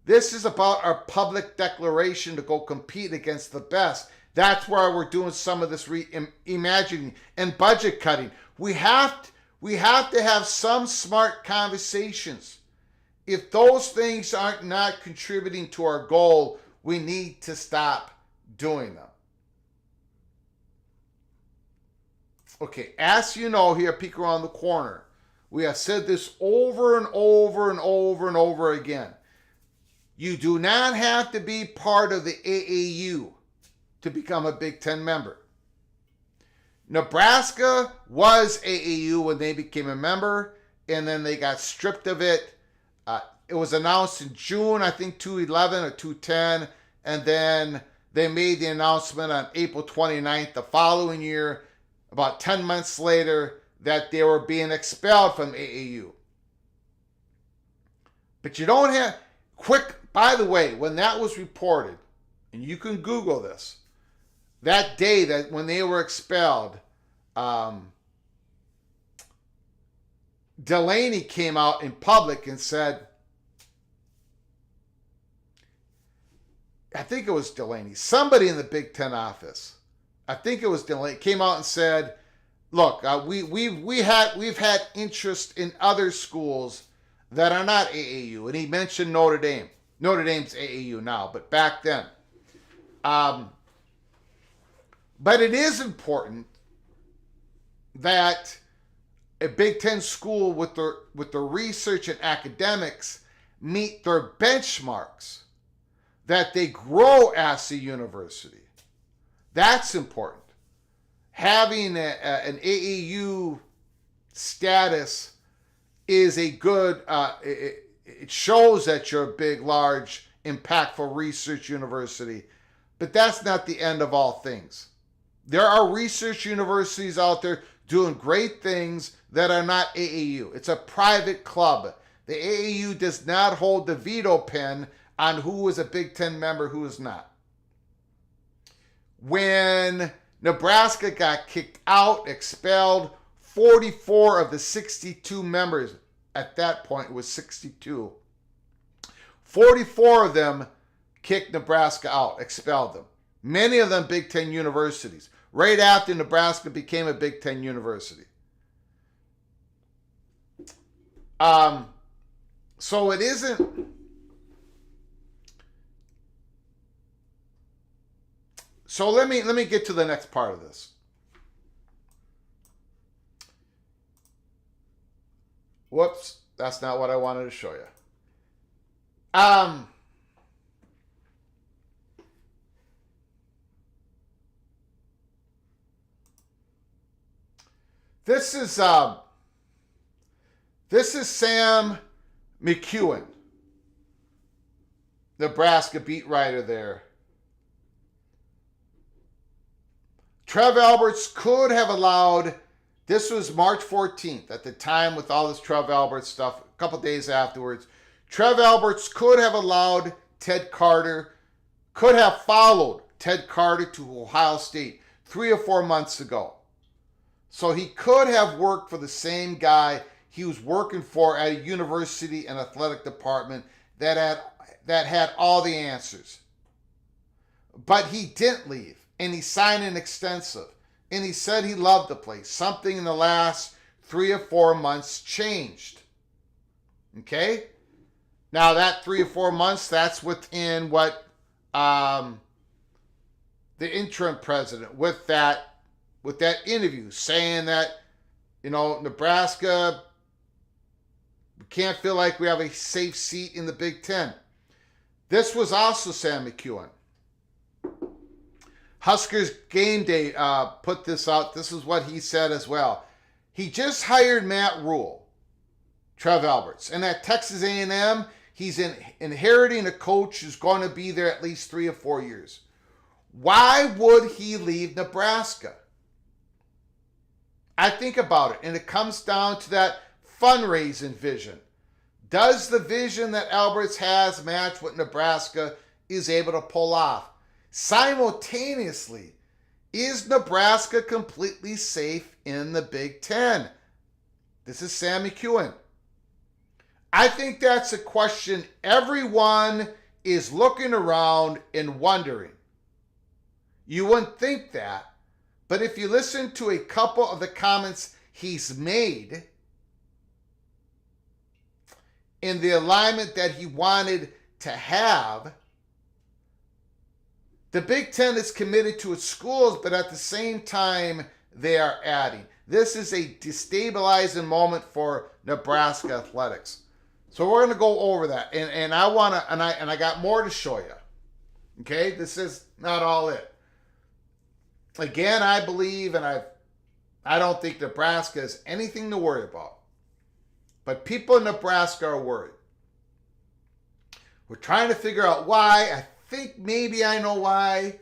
This is about our public declaration to go compete against the best. That's why we're doing some of this reimagining and budget cutting. We have to have some smart conversations. If those things aren't not contributing to our goal, we need to stop doing them. Okay, as you know, here at Peek Around the Corner, we have said this over and over and over and over again. You do not have to be part of the AAU to become a Big Ten member. Nebraska was AAU when they became a member, and then they got stripped of it. It was announced in June, I think 2011 or 2010, and then they made the announcement on April 29th the following year, about 10 months later, that they were being expelled from AAU. But you don't have... By the way, when that was reported, and you can Google this, that day that when they were expelled, Delaney came out in public and said, I think it was Delaney, somebody in the Big Ten office, I think it was Delaney, came out and said, look, we've had interest in other schools that are not AAU. And he mentioned Notre Dame. Notre Dame's AAU now, but back then. But it is important that a Big Ten school with the research and academics meet their benchmarks, that they grow as a university. That's important. Having an AAU status is a good, it shows that you're a big, large, impactful research university, but that's not the end of all things. There are research universities out there doing great things that are not AAU. It's a private club. The AAU does not hold the veto pen on who is a Big Ten member, who is not. When Nebraska got kicked out, expelled, 44 of the 62 members, at that point it was 62, 44 of them kicked Nebraska out, expelled them. Many of them Big Ten universities, right after Nebraska became a Big Ten university. So it isn't... So let me get to the next part of this. Whoops, that's not what I wanted to show you. This is Sam McEwen, Nebraska beat writer there. Trev Alberts could have allowed, this was March 14th, at the time with all this Trev Alberts stuff, a couple days afterwards. Trev Alberts could have allowed Ted Carter, could have followed Ted Carter to Ohio State 3 or 4 months ago. So he could have worked for the same guy he was working for at a university and athletic department that had all the answers. But he didn't leave. And he signed an extensive. And he said he loved the place. Something in the last 3 or 4 months changed. Okay? Now that 3 or 4 months, that's within what the interim president, with that interview, saying that, Nebraska, we can't feel like we have a safe seat in the Big Ten. This was also Sam McEwen. Huskers Game Day put this out. This is what he said as well. He just hired Matt Rule, Trev Alberts, and at Texas A&M, he's inheriting a coach who's going to be there at least 3 or 4 years. Why would he leave Nebraska? I think about it, and it comes down to that fundraising vision. Does the vision that Alberts has match what Nebraska is able to pull off? Simultaneously, is Nebraska completely safe in the Big Ten? This is Sam McEwen. I think that's a question everyone is looking around and wondering. You wouldn't think that, but if you listen to a couple of the comments he's made in the alignment that he wanted to have, the Big Ten is committed to its schools, but at the same time, they are adding. This is a destabilizing moment for Nebraska athletics. So we're going to go over that, and I got more to show you. Okay, this is not all it. Again, I believe, and I don't think Nebraska has anything to worry about. But people in Nebraska are worried. We're trying to figure out why. I think maybe I know why.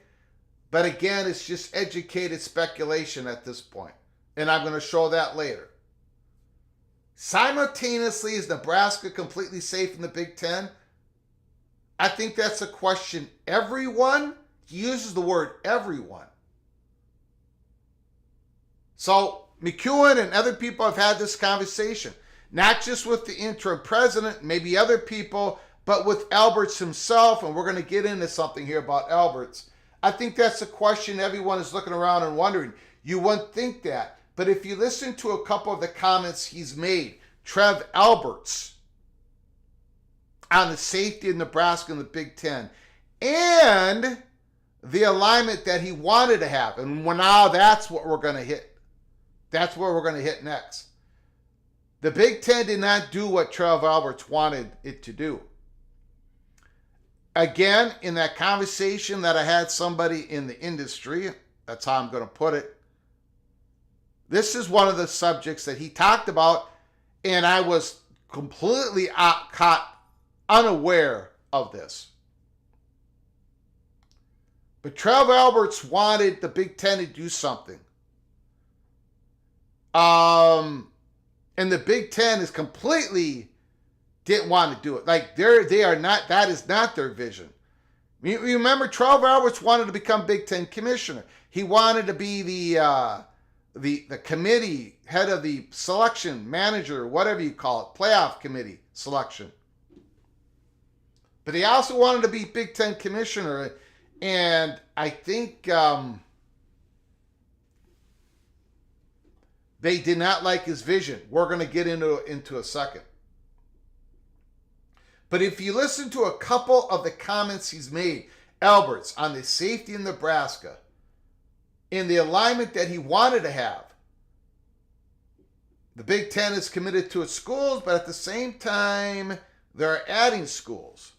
But again, it's just educated speculation at this point. And I'm going to show that later. Simultaneously, is Nebraska completely safe in the Big Ten? I think that's a question everyone, he uses the word everyone. So McEwen and other people have had this conversation, not just with the interim president, maybe other people, but with Alberts himself, and we're going to get into something here about Alberts. I think that's a question everyone is looking around and wondering. You wouldn't think that, but if you listen to a couple of the comments he's made, Trev Alberts, on the safety of Nebraska in the Big Ten, and the alignment that he wanted to have, and now that's what we're going to hit. That's where we're going to hit next. The Big Ten did not do what Trev Alberts wanted it to do. Again, in that conversation that I had somebody in the industry, that's how I'm going to put it, this is one of the subjects that he talked about, and I was completely caught unaware of this. But Trev Alberts wanted the Big Ten to do something. And the Big Ten is completely didn't want to do it. Like they are not. That is not their vision. You remember, Trev Alberts wanted to become Big Ten commissioner. He wanted to be the committee head of the selection manager, whatever you call it, playoff committee selection. But he also wanted to be Big Ten commissioner, and I think they did not like his vision. We're going to get into a second. But if you listen to a couple of the comments he's made, Alberts, on the safety in Nebraska, in the alignment that he wanted to have, the Big Ten is committed to its schools, but at the same time, they're adding schools.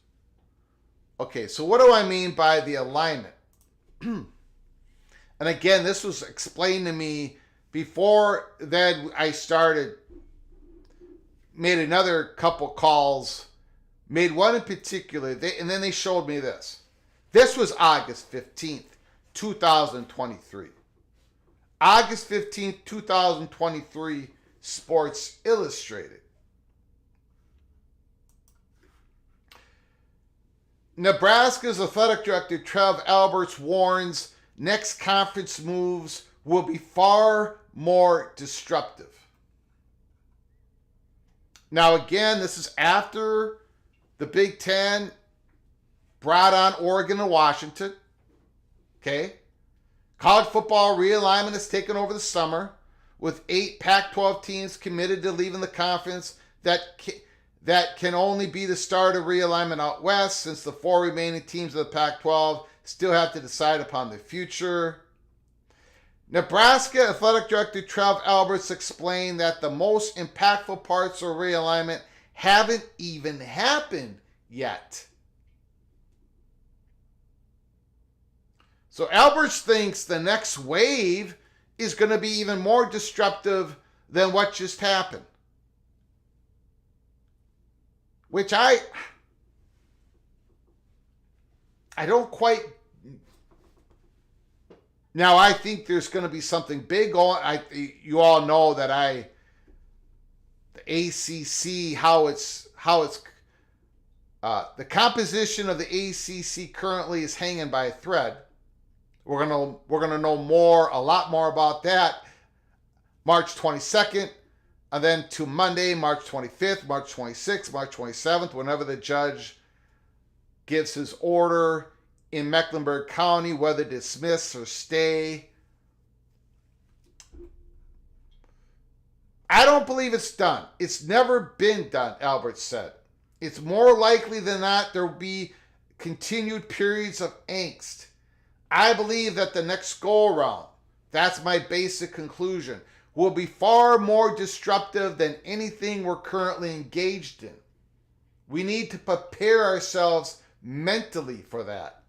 Okay, so what do I mean by the alignment? And again, this was explained to me before then. I made another couple calls, made one in particular, and then they showed me this. This was August 15th, 2023. August 15th, 2023, Sports Illustrated. Nebraska's athletic director Trev Alberts warns next conference moves will be far more disruptive. Now again, this is after the Big Ten brought on Oregon and Washington. Okay? College football realignment has taken over the summer, with 8 Pac-12 teams committed to leaving the conference. That can only be the start of realignment out west, since the 4 remaining teams of the Pac-12 still have to decide upon their future. Nebraska Athletic Director Trev Alberts explained that the most impactful parts of realignment haven't even happened yet. So Alberts thinks the next wave is going to be even more disruptive than what just happened. Which I don't quite. Now I think there's going to be something big on. You all know that the ACC, the composition of the ACC currently is hanging by a thread. We're gonna know a lot more about that March 22nd, and then to Monday, March 25th, March 26th, March 27th, whenever the judge gives his order in Mecklenburg County, whether dismiss or stay. I don't believe it's done. It's never been done, Albert said. It's more likely than not there will be continued periods of angst. I believe that the next go-around, that's my basic conclusion, will be far more disruptive than anything we're currently engaged in. We need to prepare ourselves mentally for that.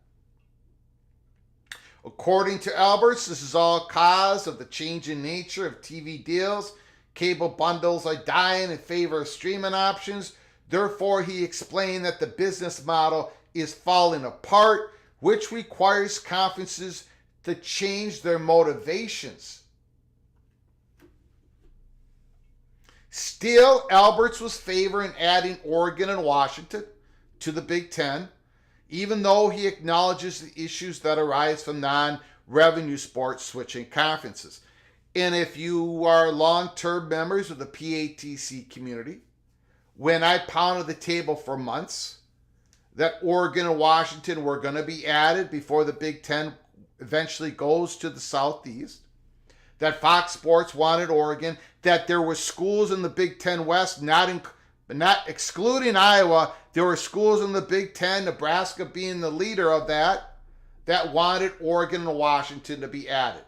According to Alberts, this is all cause of the changing nature of TV deals. Cable bundles are dying in favor of streaming options. Therefore, he explained that the business model is falling apart, which requires conferences to change their motivations. Still, Alberts was favoring adding Oregon and Washington to the Big Ten, even though he acknowledges the issues that arise from non-revenue sports switching conferences. And if you are long-term members of the PATC community, when I pounded the table for months that Oregon and Washington were going to be added before the Big Ten eventually goes to the Southeast, that Fox Sports wanted Oregon, that there were schools in the Big Ten West, not excluding Iowa, there were schools in the Big Ten, Nebraska being the leader of that wanted Oregon and Washington to be added.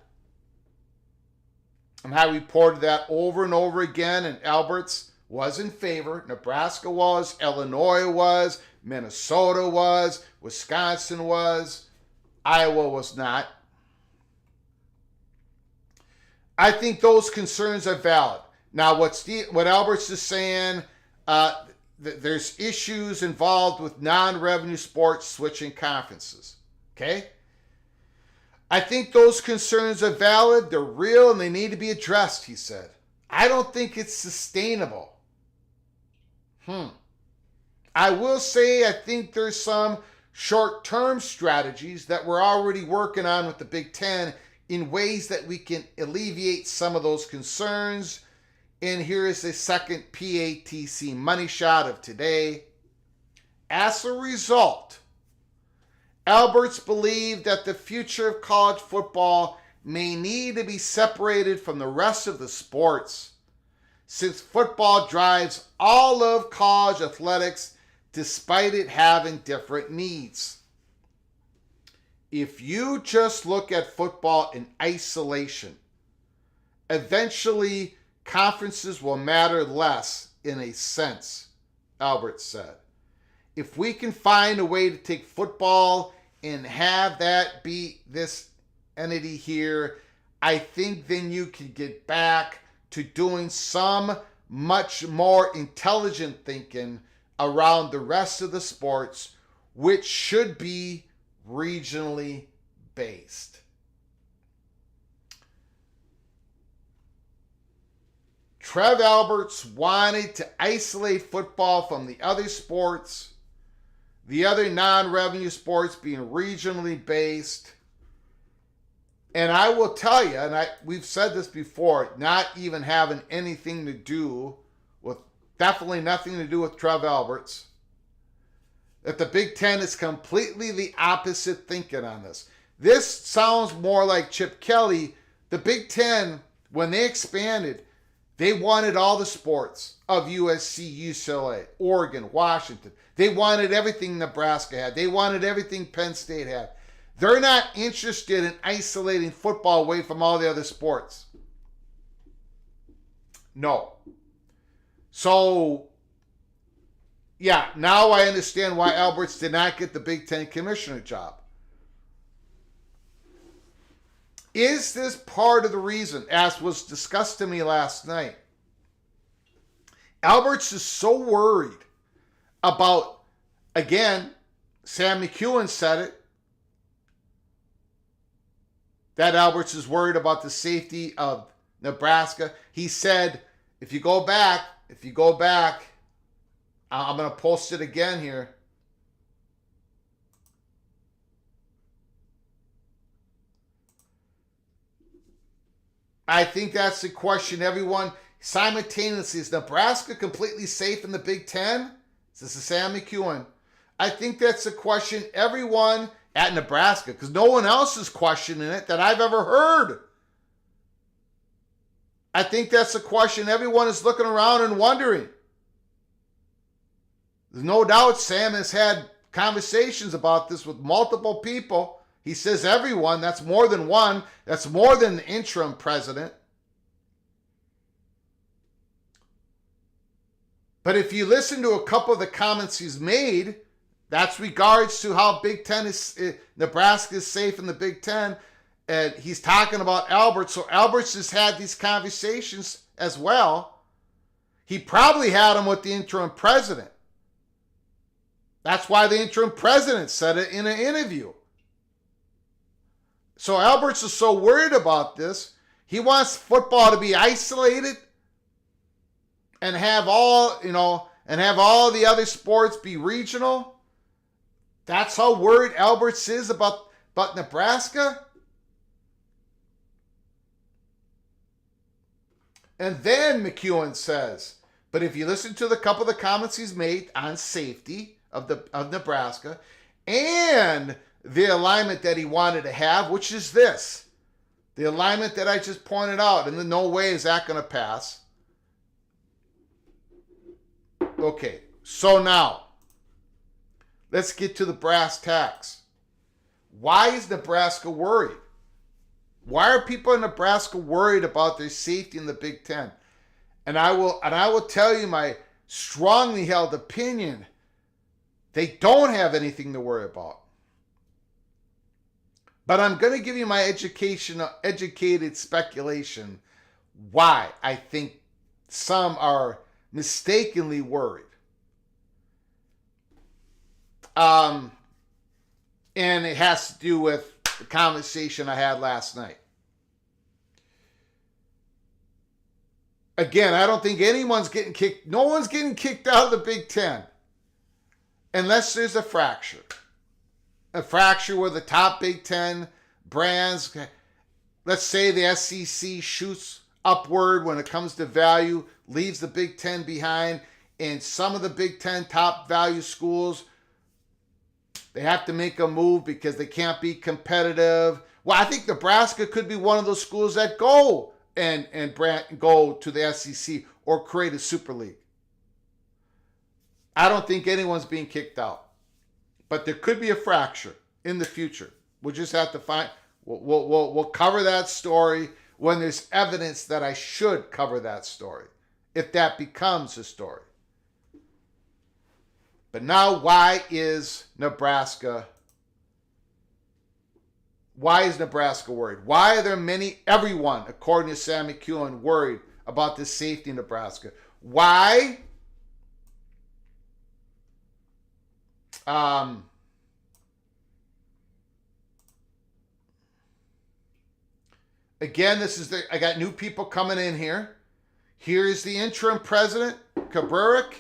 And I reported that over and over again, and Alberts was in favor. Nebraska was, Illinois was, Minnesota was, Wisconsin was, Iowa was not. I think those concerns are valid. Now, what Alberts is saying, there's issues involved with non-revenue sports switching conferences. Okay? I think those concerns are valid, they're real, and they need to be addressed, he said. I don't think it's sustainable. I will say I think there's some short-term strategies that we're already working on with the Big Ten in ways that we can alleviate some of those concerns. And here is the second PATC money shot of today. As a result, Alberts believed that the future of college football may need to be separated from the rest of the sports, since football drives all of college athletics despite it having different needs. If you just look at football in isolation, eventually conferences will matter less in a sense, Albert said. If we can find a way to take football and have that be this entity here, I think then you can get back to doing some much more intelligent thinking around the rest of the sports, which should be regionally based. Trev Alberts wanted to isolate football from the other sports, the other non-revenue sports being regionally based. And I will tell you, and we've said this before, not even having anything to do with, definitely nothing to do with Trev Alberts, that the Big Ten is completely the opposite thinking on this. This sounds more like Chip Kelly. The Big Ten, when they expanded, they wanted all the sports of USC, UCLA, Oregon, Washington. They wanted everything Nebraska had. They wanted everything Penn State had. They're not interested in isolating football away from all the other sports. No. So, yeah, now I understand why Alberts did not get the Big Ten commissioner job. Is this part of the reason, as was discussed to me last night? Alberts is so worried about, again, Sam McEwen said it, that Alberts is worried about the safety of Nebraska. He said, if you go back, I'm going to post it again here. I think that's the question everyone simultaneously. Is Nebraska completely safe in the Big Ten? This is Sam McEwen. I think that's the question everyone at Nebraska, because no one else is questioning it that I've ever heard. I think that's the question everyone is looking around and wondering. There's no doubt Sam has had conversations about this with multiple people. He says everyone, that's more than one, that's more than the interim president. But if you listen to a couple of the comments he's made, that's regards to how Big Ten is, Nebraska is safe in the Big Ten. And he's talking about Alberts. So Alberts has had these conversations as well. He probably had them with the interim president. That's why the interim president said it in an interview. So Alberts is so worried about this. He wants football to be isolated and have all the other sports be regional. That's how worried Alberts is about Nebraska. And then McEwen says, but if you listen to the couple of the comments he's made on safety of Nebraska and the alignment that he wanted to have, which is this, the alignment that I just pointed out, and in no way is that going to pass. Okay, so now, let's get to the brass tacks. Why is Nebraska worried? Why are people in Nebraska worried about their safety in the Big Ten? And I will tell you my strongly held opinion. They don't have anything to worry about. But I'm going to give you my educated speculation why I think some are mistakenly worried. And it has to do with the conversation I had last night. Again, I don't think anyone's getting kicked. No one's getting kicked out of the Big Ten unless there's a fracture. A fracture where the top Big Ten brands, let's say the SEC shoots upward when it comes to value, leaves the Big Ten behind, and some of the Big Ten top value schools, they have to make a move because they can't be competitive. Well, I think Nebraska could be one of those schools that go and go to the SEC or create a super league. I don't think anyone's being kicked out. But there could be a fracture in the future. We'll just have to find. We'll cover that story when there's evidence that I should cover that story, if that becomes a story. But now, why is Nebraska worried? Why are there everyone, according to Sam McEwen, worried about the safety in Nebraska? Why? Again, I got new people coming in here. Here's the interim president, Cougars.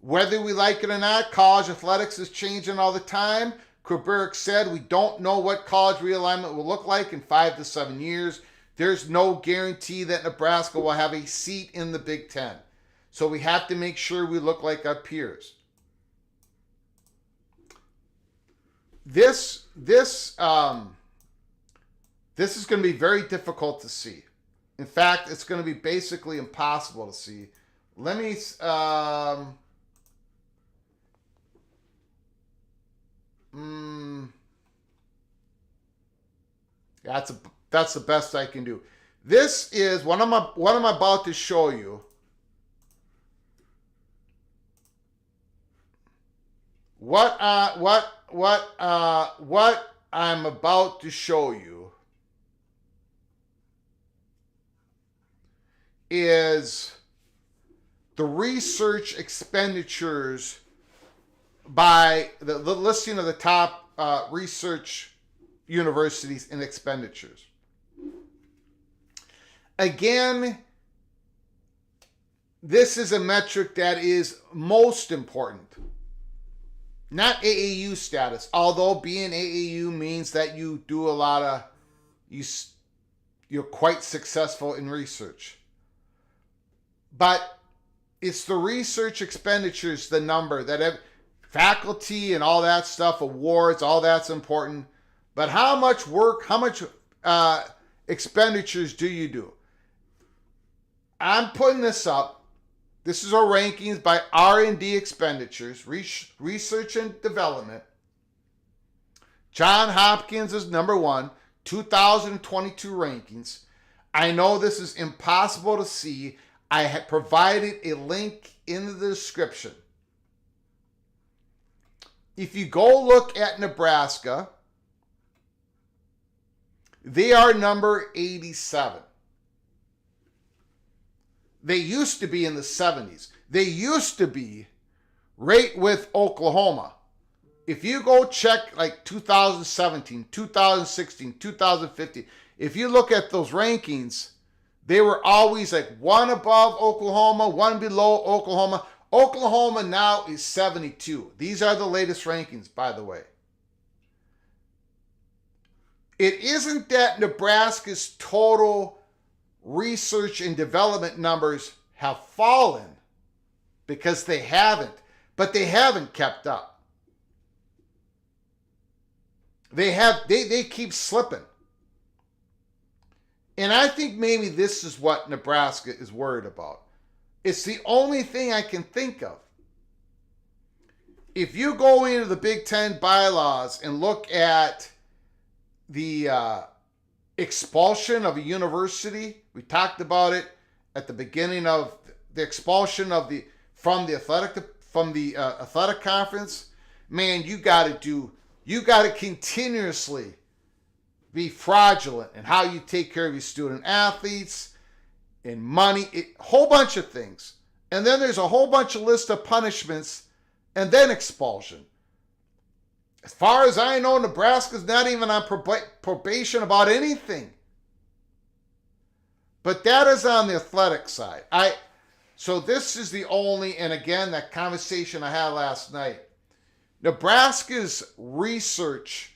Whether we like it or not, college athletics is changing all the time. Cougars said we don't know what college realignment will look like in 5 to 7 years. There's no guarantee that Nebraska will have a seat in the Big Ten. So we have to make sure we look like our peers. This is going to be very difficult to see. In fact, it's going to be basically impossible to see. Let me that's the best I can do. This is what I'm about to show you. What I'm about to show you is the research expenditures by the listing of the top research universities and expenditures. Again, this is a metric that is most important. Not AAU status, although being AAU means that you do a lot of, you're quite successful in research. But it's the research expenditures, the number that faculty and all that stuff, awards, all that's important. But how much work, how much expenditures do you do? I'm putting this up. This is our rankings by R&D expenditures, research and development. Johns Hopkins is number 1, 2022 rankings. I know this is impossible to see. I have provided a link in the description. If you go look at Nebraska, they are number 87. They used to be in the 70s. They used to be right with Oklahoma. If you go check like 2017, 2016, 2015, if you look at those rankings, they were always like one above Oklahoma, one below Oklahoma. Oklahoma now is 72. These are the latest rankings, by the way. It isn't that Nebraska's total research and development numbers have fallen, because they haven't, but they haven't kept up. They keep slipping. And I think maybe this is what Nebraska is worried about. It's the only thing I can think of. If you go into the Big Ten bylaws and look at the expulsion of a university, we talked about it at the beginning of the expulsion of from the athletic conference. Man, you got to continuously be fraudulent in how you take care of your student athletes and money, a whole bunch of things. And then there's a whole bunch of list of punishments and then expulsion. As far as I know, Nebraska's not even on probation about anything. But that is on the athletic side. So this is the only, and again, that conversation I had last night. Nebraska's research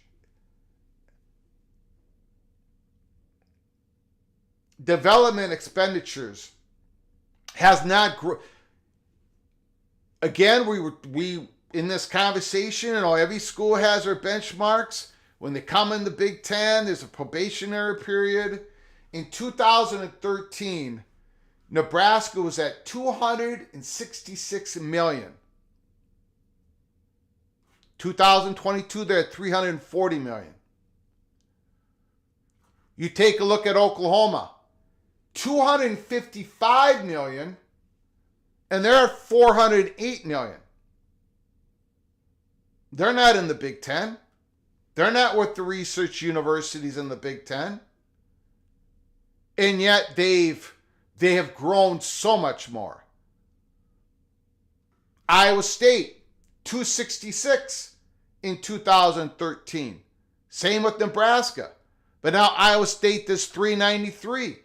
development expenditures has not grown. Again, we in this conversation, every school has their benchmarks. When they come in the Big Ten, there's a probationary period. In 2013, Nebraska was at $266 million. 2022, they're at $340 million. You take a look at Oklahoma, $255 million, and they're at $408 million. They're not in the Big Ten. They're not with the research universities in the Big Ten. And yet they have grown so much more. Iowa State, $266 in 2013. Same with Nebraska. But now Iowa State does $393.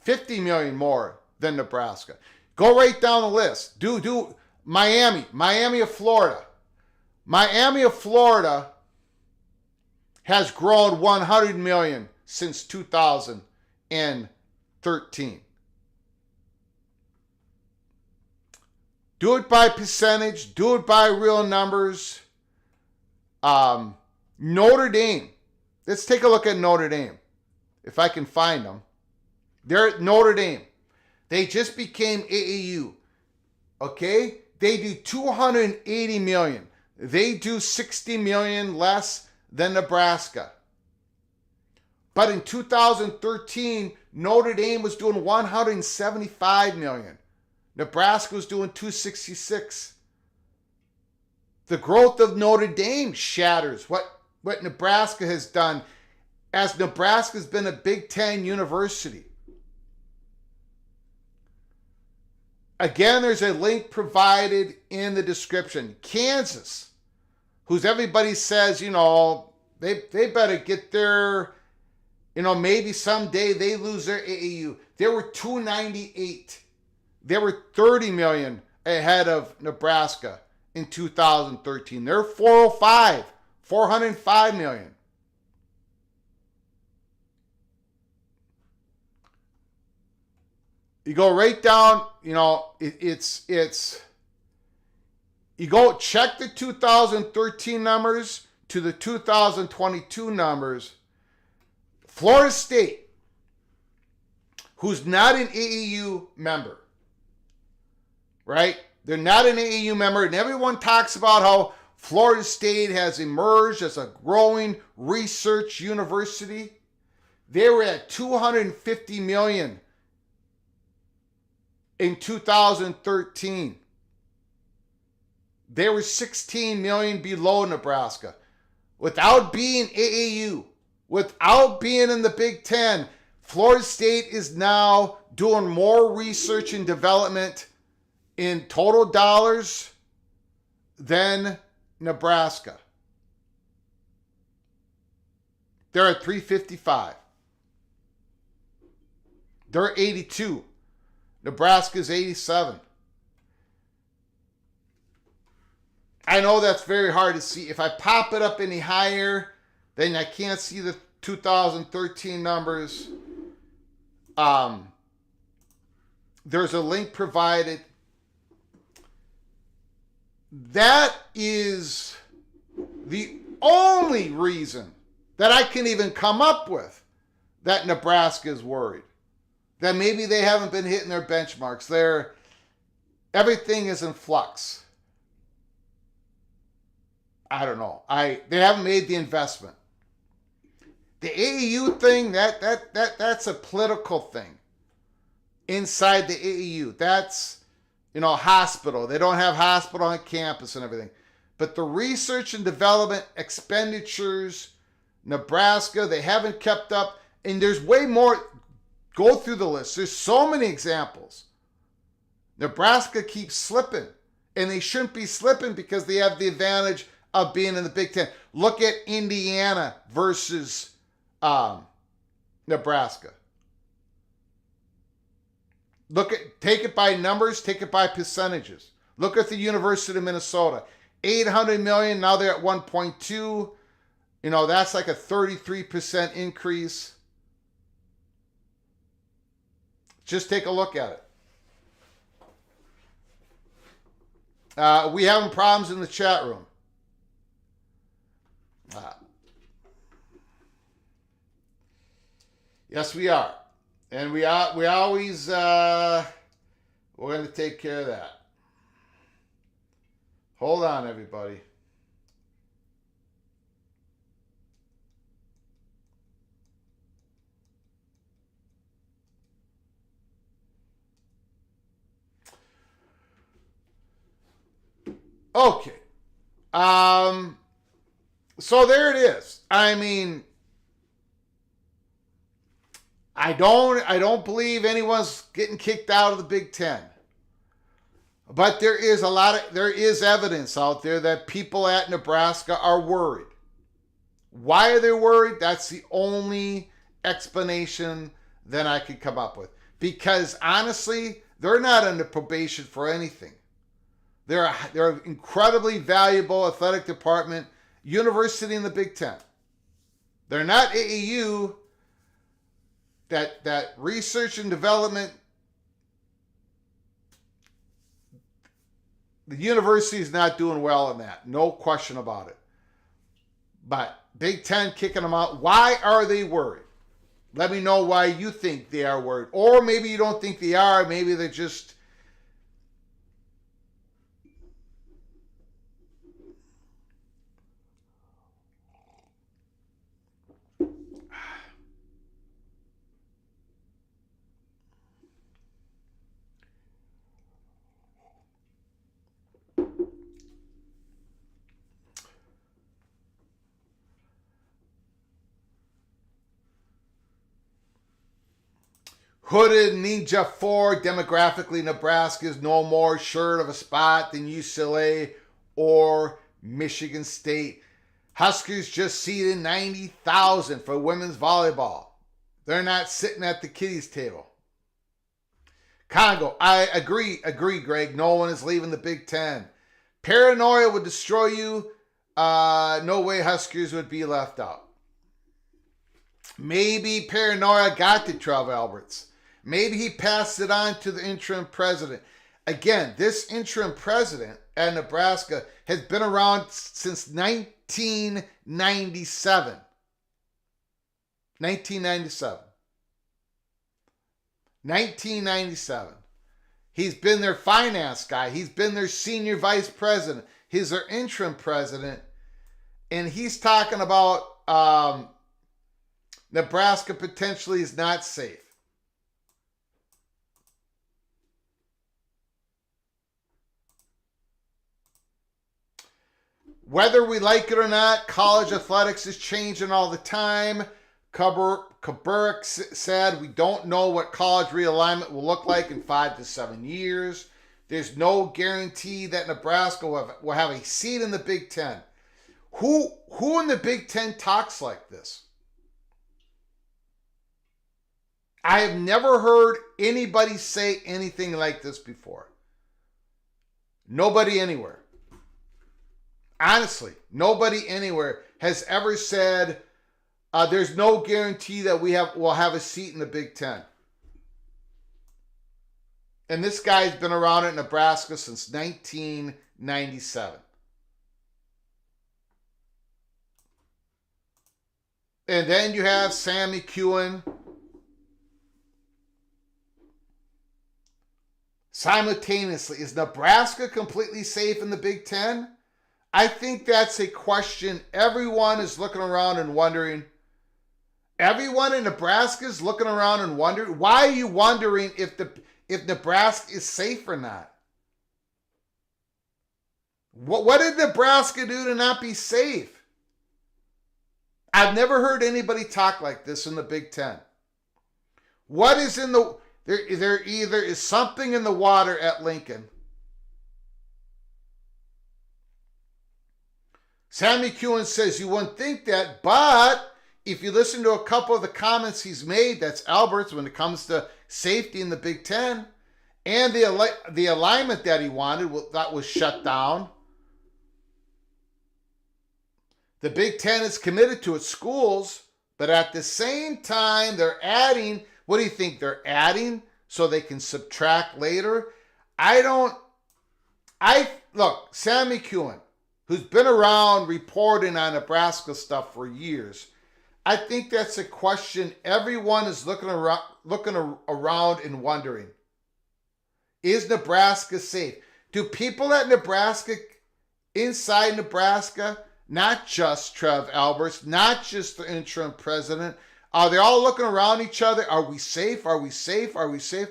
$50 million more than Nebraska. Go right down the list. Do Miami of Florida. Miami of Florida has grown $100 million since 2013. Do it by percentage. Do it by real numbers. Notre Dame. Let's take a look at Notre Dame. If I can find them. They're at Notre Dame. They just became AAU. Okay? They do $280 million. They do $60 million less than Nebraska. But in 2013, Notre Dame was doing $175 million. Nebraska was doing $266. The growth of Notre Dame shatters what Nebraska has done, as Nebraska's been a Big Ten university. Again, there's a link provided in the description. Kansas, who's everybody says, they better get their, maybe someday they lose their AAU. They were 298. They were 30 million ahead of Nebraska in 2013. They're 405, 405 million. You go right down, it's you go check the 2013 numbers to the 2022 numbers. Florida State, who's not an AAU member, right? They're not an AAU member, and everyone talks about how Florida State has emerged as a growing research university. They were at 250 million in 2013. They were 16 million below Nebraska. Without being AAU, without being in the Big Ten, Florida State is now doing more research and development in total dollars than Nebraska. They're at 355. They're 82. Nebraska's 87. I know that's very hard to see. If I pop it up any higher, then I can't see the 2013 numbers. There's a link provided. That is the only reason that I can even come up with that Nebraska is worried. That maybe they haven't been hitting their benchmarks. Everything is in flux. I don't know. They haven't made the investment. The AAU thing, that's a political thing inside the AAU. That's, hospital. They don't have hospital on campus and everything. But the research and development expenditures, Nebraska, they haven't kept up. And there's way more. Go through the list. There's so many examples. Nebraska keeps slipping. And they shouldn't be slipping because they have the advantage of being in the Big Ten. Look at Indiana versus Nebraska. Take it by numbers, take it by percentages. Look at the University of Minnesota. 800 million, now they're at 1.2. That's like a 33% increase. Just take a look at it. We having problems in the chat room. Yes, we are. And we always, we're going to take care of that. Hold on, everybody. Okay. So there it is. I mean, I don't believe anyone's getting kicked out of the Big Ten. But there is evidence out there that people at Nebraska are worried. Why are they worried? That's the only explanation that I could come up with. Because honestly, they're not under probation for anything. They're an incredibly valuable athletic department, university in the Big Ten. They're not AAU. That research and development, the university is not doing well in that. No question about it. But Big Ten kicking them out. Why are they worried? Let me know why you think they are worried. Or maybe you don't think they are. Maybe they're just... Hooded Ninja 4, demographically, Nebraska is no more short of a spot than UCLA or Michigan State. Huskers just seated 90,000 for women's volleyball. They're not sitting at the kiddies table. Congo, I agree, Greg. No one is leaving the Big Ten. Paranoia would destroy you. No way Huskers would be left out. Maybe paranoia got to Trev Alberts. Maybe he passed it on to the interim president. Again, this interim president at Nebraska has been around since 1997. 1997. He's been their finance guy. He's been their senior vice president. He's their interim president. And he's talking about Nebraska potentially is not safe. Whether we like it or not, college athletics is changing all the time. Kubrick said we don't know what college realignment will look like in 5 to 7 years. There's no guarantee that Nebraska will have a seat in the Big Ten. Who in the Big Ten talks like this? I have never heard anybody say anything like this before. Nobody anywhere. Honestly, nobody anywhere has ever said there's no guarantee that we'll have a seat in the Big Ten. And this guy's been around at Nebraska since 1997. And then you have Sammy Kewen. Simultaneously, is Nebraska completely safe in the Big Ten? I think that's a question everyone is looking around and wondering. Everyone in Nebraska is looking around and wondering. Why are you wondering if Nebraska is safe or not? What did Nebraska do to not be safe? I've never heard anybody talk like this in the Big Ten. What is in the... There either is something in the water at Lincoln. Sammy Kewen says you wouldn't think that, but if you listen to a couple of the comments he's made, that's Alberts when it comes to safety in the Big Ten, and the alignment that he wanted, that was shut down. The Big Ten is committed to its schools, but at the same time, they're adding. What do you think they're adding so they can subtract later? Look, Sammy Kewen, who's been around reporting on Nebraska stuff for years, I think that's a question everyone is looking around and wondering. Is Nebraska safe? Do people at Nebraska, inside Nebraska, not just Trev Alberts, not just the interim president, are they all looking around each other? Are we safe? Are we safe? Are we safe?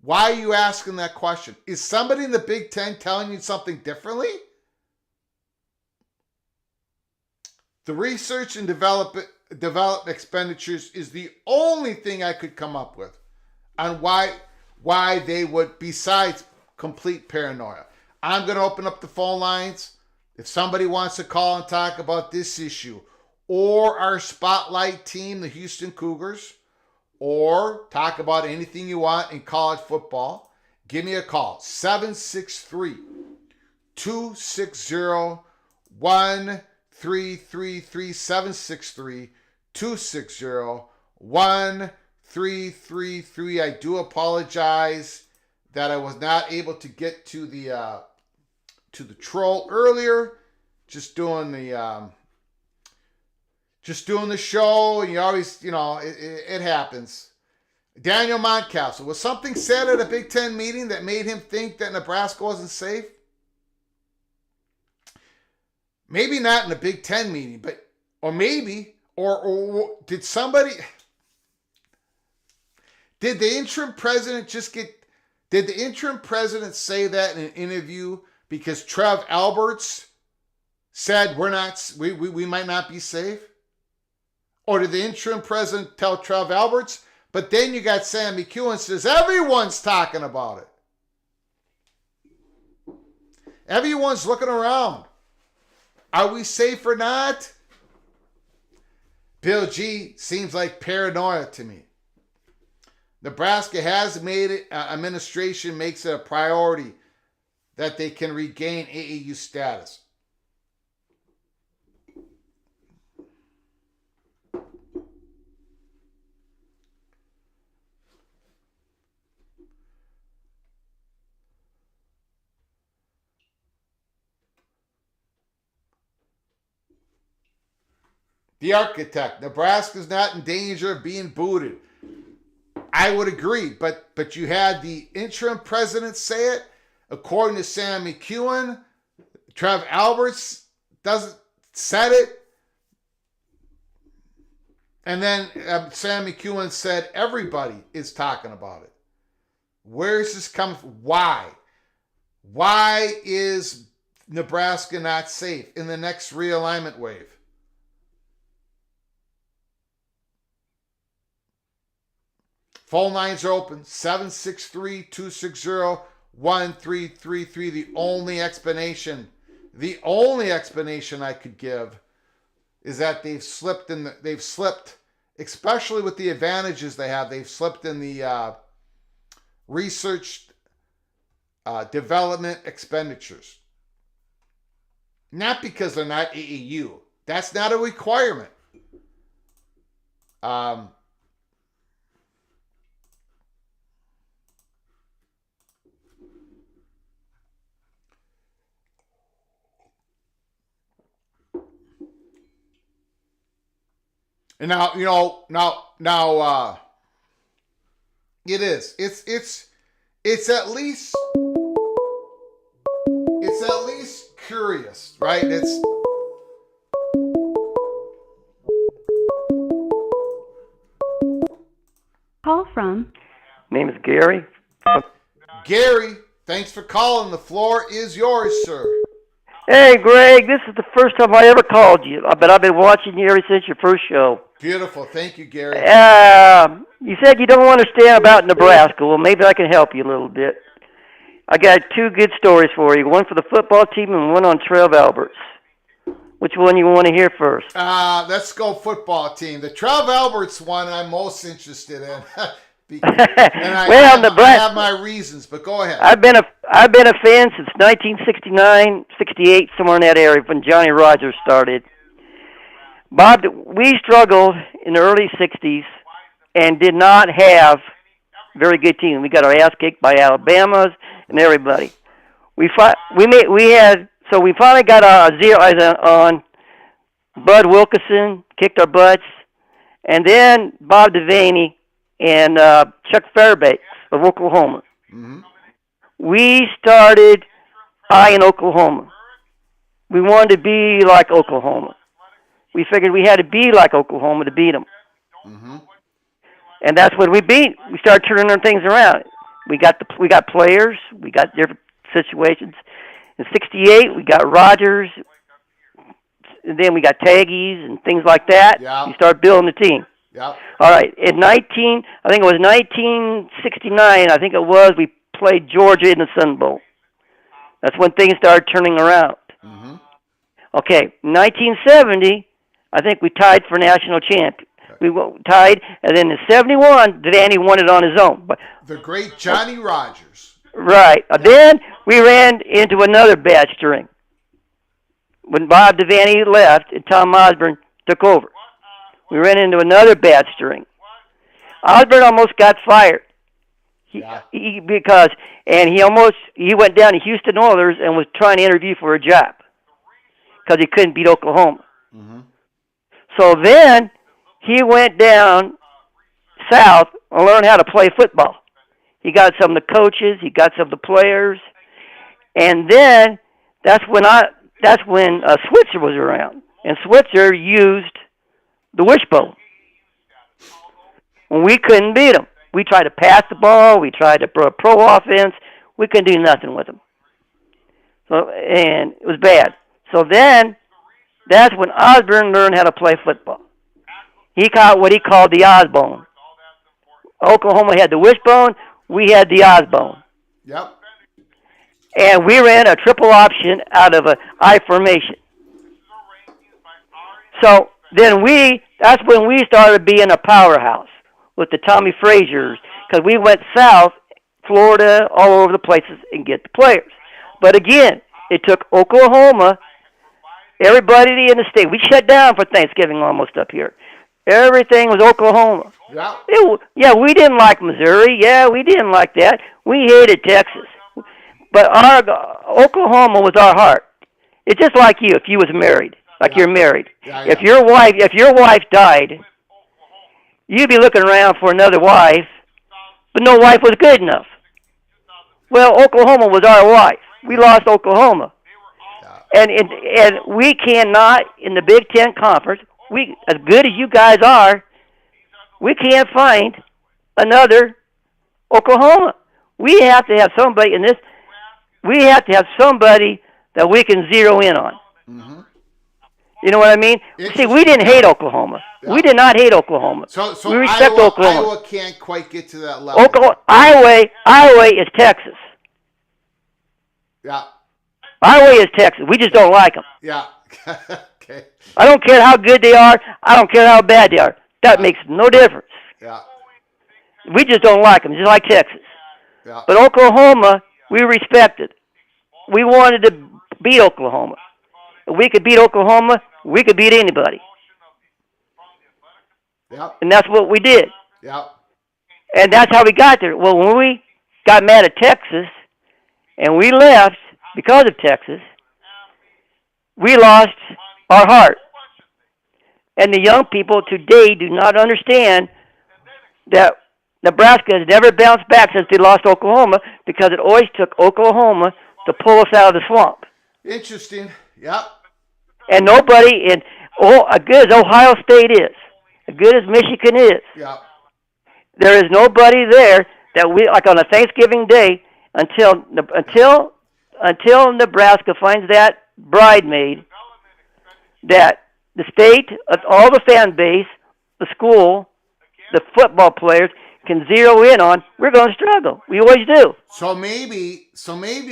Why are you asking that question? Is somebody in the Big Ten telling you something differently? The research and development expenditures is the only thing I could come up with on why they would, besides complete paranoia. I'm going to open up the phone lines. If somebody wants to call and talk about this issue, or our spotlight team, the Houston Cougars, or talk about anything you want in college football, give me a call. 763-260-1333. 763-260-1333. I do apologize that I was not able to get to the troll earlier. Just doing the show, and you always, it happens. Daniel Montcastle, was something said at a Big Ten meeting that made him think that Nebraska wasn't safe? Maybe not in a Big Ten meeting, or did somebody, did the interim president did the interim president say that in an interview because Trev Alberts said we might not be safe? Or did the interim president tell Trev Alberts, But then you got Sam McEwen says everyone's talking about it. Everyone's looking around. Are we safe or not? Bill G seems like paranoia to me. Nebraska has made it, administration makes it a priority that they can regain AAU status. The architect, Nebraska's not in danger of being booted. I would agree, but you had the interim president say it. According to Sam McEwen, Trev Alberts said it. And then Sam McEwen said everybody is talking about it. Where is this coming from? Why? Why is Nebraska not safe in the next realignment wave? Phone lines are open, 763-260-1333. The only explanation I could give is that they've slipped, especially with the advantages they have, they've slipped in the research development expenditures. Not because they're not AAU. That's not a requirement. And now, it is. It's at least curious, right? It's Call from. Name is Gary. Gary, thanks for calling. The floor is yours, sir. Hey, Greg, this is the first time I ever called you, but I've been watching you ever since your first show. Beautiful. Thank you, Gary. You said you don't understand about Nebraska. Well, maybe I can help you a little bit. I got two good stories for you, one for the football team and one on Trev Alberts. Which one you want to hear first? Let's go football team. The Trev Alberts one I'm most interested in. Nebraska, I have my reasons, but go ahead. I've been a fan since 1969, 68, somewhere in that area when Johnny Rogers started. Bob, we struggled in the early 60s and did not have a very good team. We got our ass kicked by Alabama's and everybody. We finally got our zero eyes on Bud Wilkinson, kicked our butts, and then Bob Devaney and Chuck Fairbanks of Oklahoma. Mm-hmm. We started high in Oklahoma. We wanted to be like Oklahoma. We figured we had to be like Oklahoma to beat them. Mm-hmm. And that's what we beat. We started turning our things around. We got players. We got different situations. In 68, we got Rogers. And then we got taggies and things like that. Yeah. We started building the team. Yeah. All right. I think it was 1969, we played Georgia in the Sun Bowl. That's when things started turning around. Mm-hmm. Okay, 1970, I think we tied for national champion. We tied, and then in 71, Devaney won it on his own. But the great Johnny Rogers. Right. Yeah. Then we ran into another bad string. When Bob Devaney left and Tom Osborne took over, we ran into another bad string. Osborne almost got fired. He went down to Houston Oilers and was trying to interview for a job because he couldn't beat Oklahoma. Mm-hmm. So then he went down south and learned how to play football. He got some of the coaches, he got some of the players, and then that's when Switzer was around, and Switzer used the wishbone. When we couldn't beat him, we tried to pass the ball, we tried to pro offense, we couldn't do nothing with him. So, and it was bad. So then, that's when Osborne learned how to play football. He caught what he called the Osbone, Oklahoma had the wishbone. We had the Osbone. Yep. And we ran a triple option out of a I formation. So then that's when we started being a powerhouse with the Tommy Frazier's, because we went south, Florida, all over the places, and get the players. But again, it took Oklahoma, everybody in the state. We shut down for Thanksgiving almost up here. Everything was Oklahoma. Yeah. We didn't like Missouri. Yeah, we didn't like that. We hated Texas. But Oklahoma was our heart. It's just like you if you was married, like you're married. Yeah. If your wife died, you'd be looking around for another wife, but no wife was good enough. Well, Oklahoma was our wife. We lost Oklahoma. And we cannot, in the Big Ten Conference, as good as you guys are, we can't find another Oklahoma. We have to have somebody in this. We have to have somebody that we can zero in on. Mm-hmm. You know what I mean? See, we didn't hate Oklahoma. Yeah. We did not hate Oklahoma. So we respect Oklahoma. Iowa can't quite get to that level. Iowa is Texas. Yeah. Iowa is Texas. We just don't like them. Yeah. Okay. I don't care how good they are. I don't care how bad they are. That makes no difference. Yeah. We just don't like them, just like Texas. Yeah. But Oklahoma, we respected. We wanted to beat Oklahoma. If we could beat Oklahoma, we could beat anybody. Yeah. And that's what we did. Yeah. And that's how we got there. Well, when we got mad at Texas and we left because of Texas, we lost our heart. And the young people today do not understand that Nebraska has never bounced back since they lost Oklahoma, because it always took Oklahoma to pull us out of the swamp. Interesting. Yep. And nobody as good as Ohio State is, as good as Michigan is, yep, there is nobody there that we, like on a Thanksgiving Day, until Nebraska finds that bridesmaid, that the state, all the fan base, the school, the football players can zero in on, we're going to struggle. We always do. So maybe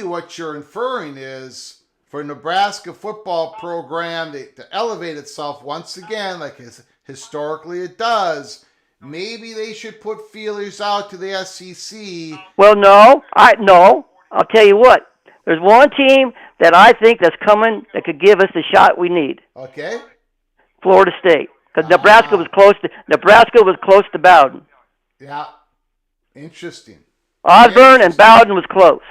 what you're inferring is, for Nebraska football program to elevate itself once again, like historically it does, maybe they should put feelers out to the SEC. Well, no. I'll tell you what. There's one team that I think that's coming that could give us the shot we need. Okay. Florida State, because Nebraska was close to Bowden. Yeah. Interesting. Osborne and Bowden was close.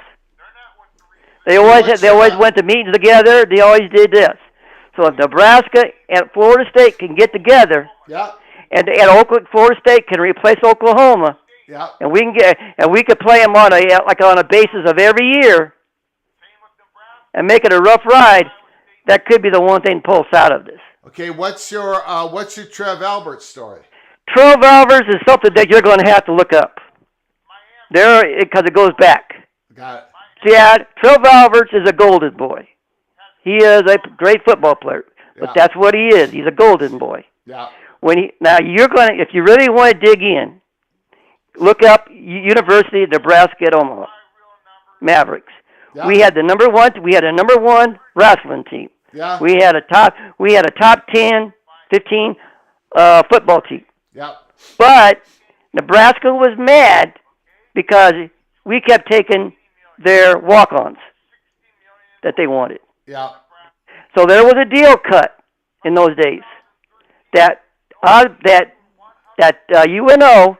They always went to meetings together. They always did this. So if Nebraska and Florida State can get together, yeah, and Florida State can replace Oklahoma, yeah, and we could play them on a basis of every year, and make it a rough ride, that could be the one thing to pull us out of this. Okay, what's your Trev Alberts story? Trev Alberts is something that you're going to have to look up. Because it goes back. Got it. Yeah, Trev Alberts is a golden boy. He is a great football player, but that's what he is. He's a golden boy. Yeah. If you really want to dig in, look up University of Nebraska at Omaha, Mavericks. Yeah. We had the number one wrestling team. Yeah. We had a top 10, 15 football team. Yeah. But Nebraska was mad because we kept taking their walk-ons that they wanted. Yeah. So there was a deal cut in those days that UNO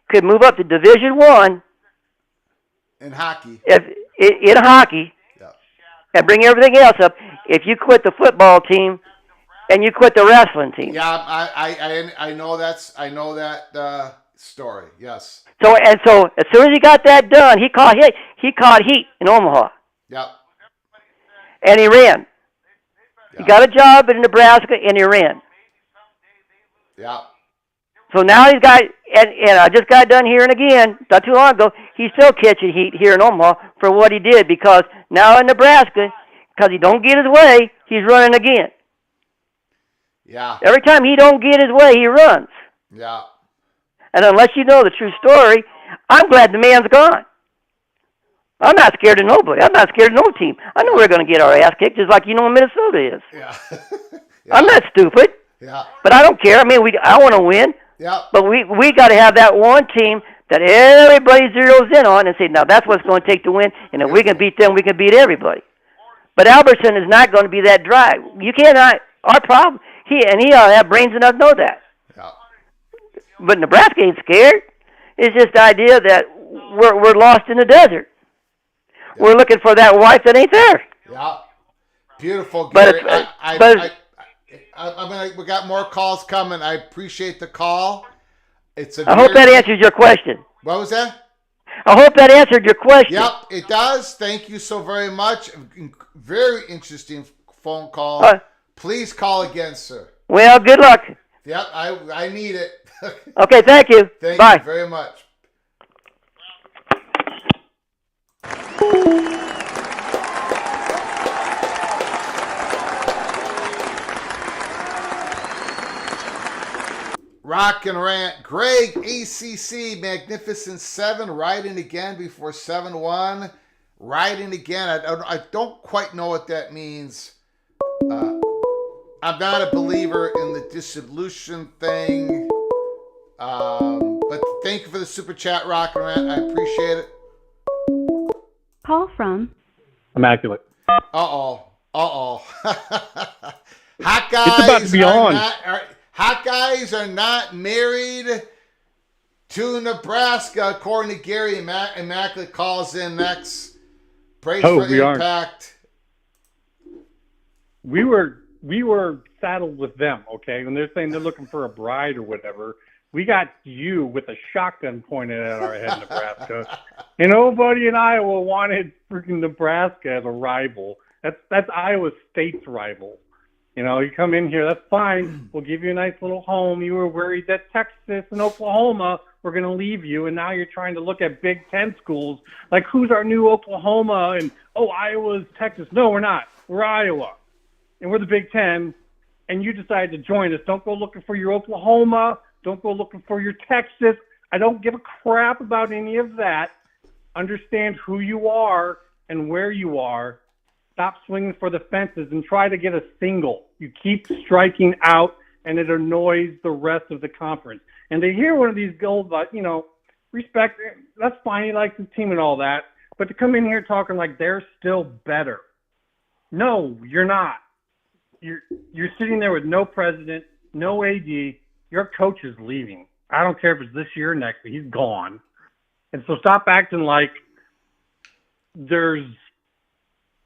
could move up to Division I in hockey. In hockey, yeah, and bring everything else up if you quit the football team and you quit the wrestling team. Yeah, I know that story. Yes. So as soon as he got that done, he caught heat in Omaha. Yep. And he ran. Yep. He got a job in Nebraska and he ran. Yeah. So now he's got, and I just got done hearing again, not too long ago, he's still catching heat here in Omaha for what he did, because now in Nebraska, because he don't get his way, he's running again. Yeah. Every time he don't get his way, he runs. Yeah. And unless you know the true story, I'm glad the man's gone. I'm not scared of nobody. I'm not scared of no team. I know we're going to get our ass kicked just like Minnesota is. Yeah. I'm not stupid. Yeah. But I don't care. I mean, I want to win. Yeah. But we got to have that one team that everybody zeroes in on and say, now that's what's going to take to win. And if we can beat them, we can beat everybody. But Albertson is not going to be that dry. You cannot. Our problem. He ought to have brains enough to know that. Yeah. But Nebraska ain't scared. It's just the idea that we're lost in the desert. Yeah. We're looking for that wife that ain't there. Yeah. Beautiful, Gary. We got more calls coming. I appreciate the call. I hope that answers your question. What was that? I hope that answered your question. Yep, it does. Thank you so very much. Very interesting phone call. Please call again, sir. Well, good luck. Yep, I need it. Okay, thank you. Bye. Thank you very much. Rock and Rant. Greg, ACC, Magnificent 7, riding again before 7-1. Riding again. I don't quite know what that means. I'm not a believer in the dissolution thing. But thank you for the super chat, Rock and Rant. I appreciate it. Call from Immaculate. Uh-oh. Hot guys it's about to be on. Hot guys are not married to Nebraska, according to Gary. Immaculate calls in next. Brace for impact. We were saddled with them, okay? When they're saying they're looking for a bride or whatever, we got you with a shotgun pointed at our head, Nebraska. And nobody in Iowa wanted freaking Nebraska as a rival. That's Iowa State's rival. You know, you come in here, that's fine. We'll give you a nice little home. You were worried that Texas and Oklahoma were going to leave you, and now you're trying to look at Big Ten schools. Like, who's our new Oklahoma? And, Iowa's Texas. No, we're not. We're Iowa. And we're the Big Ten, and you decided to join us. Don't go looking for your Oklahoma. Don't go looking for your Texas. I don't give a crap about any of that. Understand who you are and where you are. Stop swinging for the fences and try to get a single. You keep striking out, and it annoys the rest of the conference. And to hear one of these goals about, respect, that's fine. He likes his team and all that. But to come in here talking like they're still better. No, you're not. You're sitting there with no president, no AD. Your coach is leaving. I don't care if it's this year or next, but he's gone. And so stop acting like there's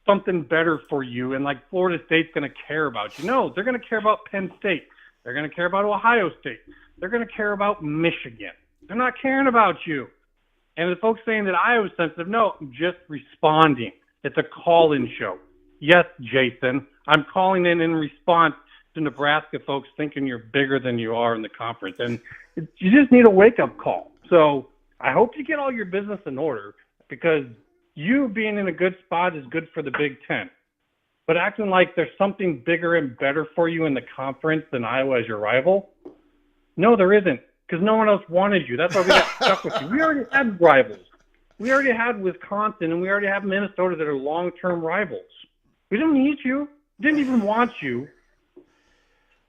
something better for you and like Florida State's going to care about you. No, they're going to care about Penn State. They're going to care about Ohio State. They're going to care about Michigan. They're not caring about you. And the folks saying that Iowa's sensitive, no, I'm just responding. It's a call-in show. Yes, Jason, I'm calling in response to Nebraska folks thinking you're bigger than you are in the conference. And you just need a wake-up call. So I hope you get all your business in order, because you being in a good spot is good for the Big Ten. But acting like there's something bigger and better for you in the conference than Iowa as your rival, no, there isn't, because no one else wanted you. That's why we got stuck with you. We already had rivals. We already had Wisconsin, and we already have Minnesota that are long-term rivals. We didn't need you. Didn't even want you.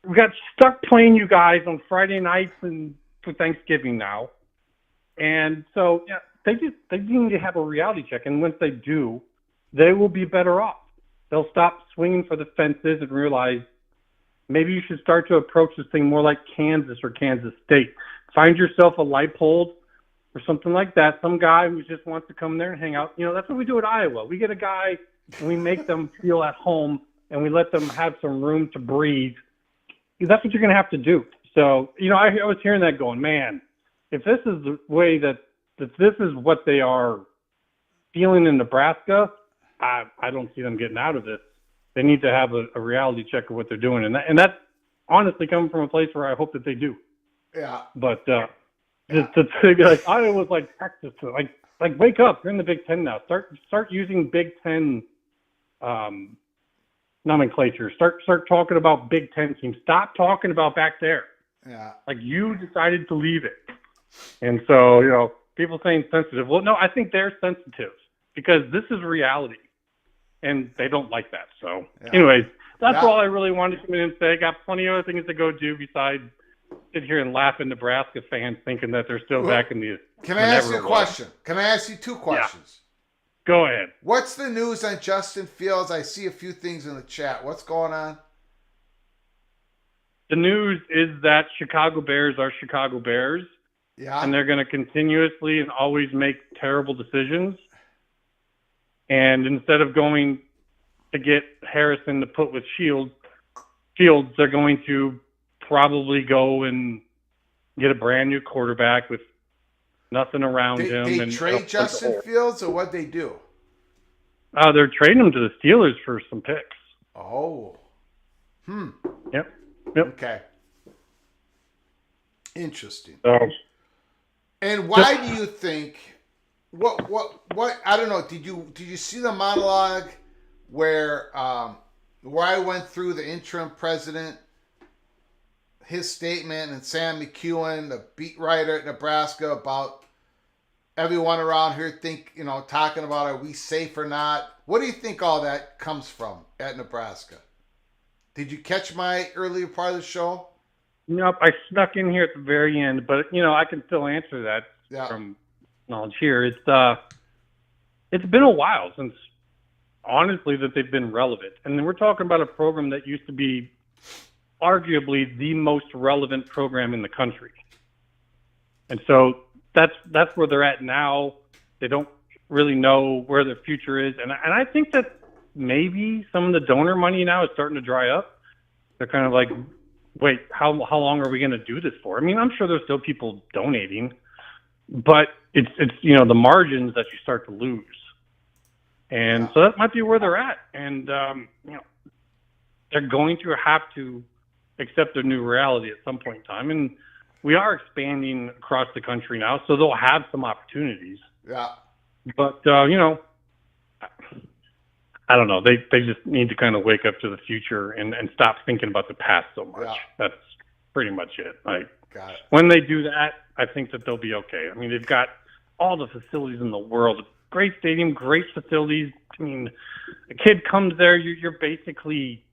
We got stuck playing you guys on Friday nights and for Thanksgiving now. And so, yeah, they need to have a reality check. And once they do, they will be better off. They'll stop swinging for the fences and realize maybe you should start to approach this thing more like Kansas or Kansas State. Find yourself a Leipold or something like that, some guy who just wants to come there and hang out. That's what we do at Iowa. We get a guy and we make them feel at home, and we let them have some room to breathe. That's what you're going to have to do. So, I was hearing that going, man, if this is the way that this is what they are feeling in Nebraska, I don't see them getting out of this. They need to have a reality check of what they're doing. And that's honestly coming from a place where I hope that they do. Yeah. But just to be like, Iowa's like Texas. Like wake up. You're in the Big Ten now. Start using Big Ten nomenclature. Start talking about Big Ten teams. Stop talking about back there. Yeah. Like, you decided to leave it. And so, people saying sensitive. Well, no, I think they're sensitive because this is reality, and they don't like that. So, anyways, that's all I really wanted to come in and say. I got plenty of other things to go do besides sit here and laugh at Nebraska fans thinking that they're still back in the. Can I ask you a question? Can I ask you two questions? Yeah. Go ahead. What's the news on Justin Fields? I see a few things in the chat. What's going on? The news is that Chicago Bears are Chicago Bears. Yeah. And they're going to continuously and always make terrible decisions. And instead of going to get Harrison to put with Fields, they're going to probably go and get a brand new quarterback with nothing around him. They and trade Justin Fields, or what they do? They're trading him to the Steelers for some picks. Oh. Yep. Okay. Interesting. So, and why do you think? What? I don't know. Did you see the monologue where I went through the interim president, his statement, and Sam McEwen, the beat writer at Nebraska, about everyone around here talking about, are we safe or not? What do you think all that comes from at Nebraska? Did you catch my earlier part of the show? Nope, I snuck in here at the very end, but I can still answer that from knowledge here. It's been a while since, honestly, that they've been relevant, and then we're talking about a program that used to be arguably the most relevant program in the country, and so that's where they're at now. They don't really know where their future is, and I think that maybe some of the donor money now is starting to dry up. They're kind of like, wait, how long are we going to do this for? I mean, I'm sure there's still people donating, but it's the margins that you start to lose. And so that might be where they're at. And, they're going to have to accept their new reality at some point in time. And we are expanding across the country now, so they'll have some opportunities. Yeah. But, I don't know. They just need to kind of wake up to the future and stop thinking about the past so much. Yeah. That's pretty much it. Got it. When they do that, I think that they'll be okay. I mean, they've got all the facilities in the world. Great stadium, great facilities. I mean, a kid comes there, you're basically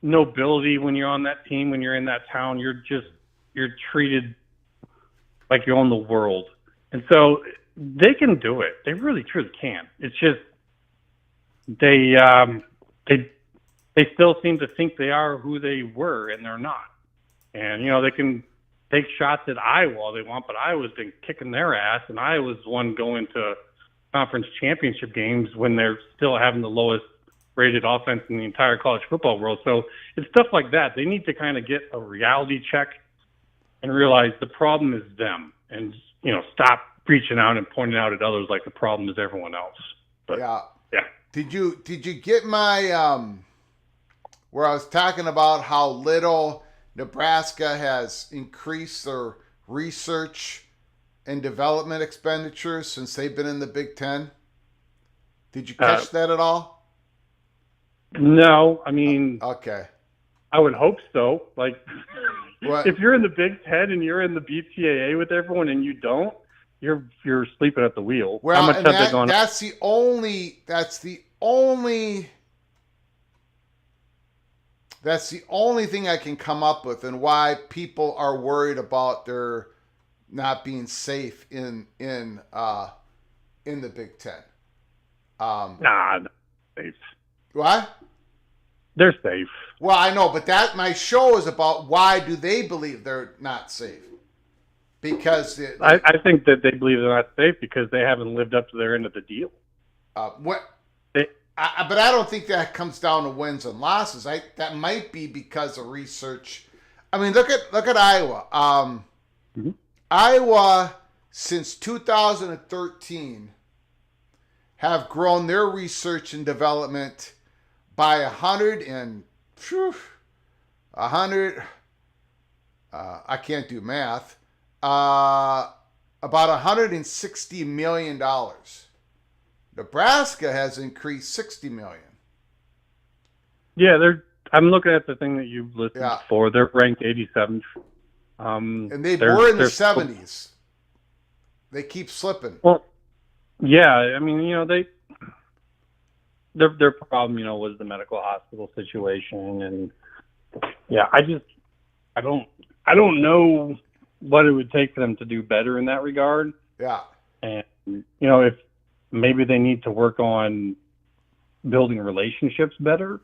nobility when you're on that team, when you're in that town. You're treated like you own the world. And so they can do it. They really, truly can. It's just they still seem to think they are who they were, and they're not. And, they can take shots at Iowa all they want, but Iowa's been kicking their ass, and Iowa's one going to conference championship games when they're still having the lowest rated offense in the entire college football world. So it's stuff like that. They need to kind of get a reality check and realize the problem is them, and, stop reaching out and pointing out at others like the problem is everyone else. But yeah. Did you get my where I was talking about how little Nebraska has increased their research and development expenditures since they've been in the Big Ten? Did you catch that at all? No, I mean, okay. I would hope so. Like, what? If you're in the Big Ten and you're in the BCAA with everyone and you don't, you're sleeping at the wheel. Well, how much have they gone? That's the only thing I can come up with, and why people are worried about their not being safe in the Big Ten. Nah, safe. What? They're safe. Well, I know, but my show is about why do they believe they're not safe? Because I think that they believe they're not safe because they haven't lived up to their end of the deal. But I don't think that comes down to wins and losses. That might be because of research. I mean, look at Iowa. Iowa, since 2013, have grown their research and development by 100. I can't do math. About $160 million. Nebraska has increased $60 million. Yeah, I'm looking at the thing that you listed before. They're ranked 87th. And they were in the 70s. They keep slipping. Well, yeah, I mean, their problem, was the medical hospital situation, and yeah, I don't know what it would take for them to do better in that regard. Yeah. And if maybe they need to work on building relationships better,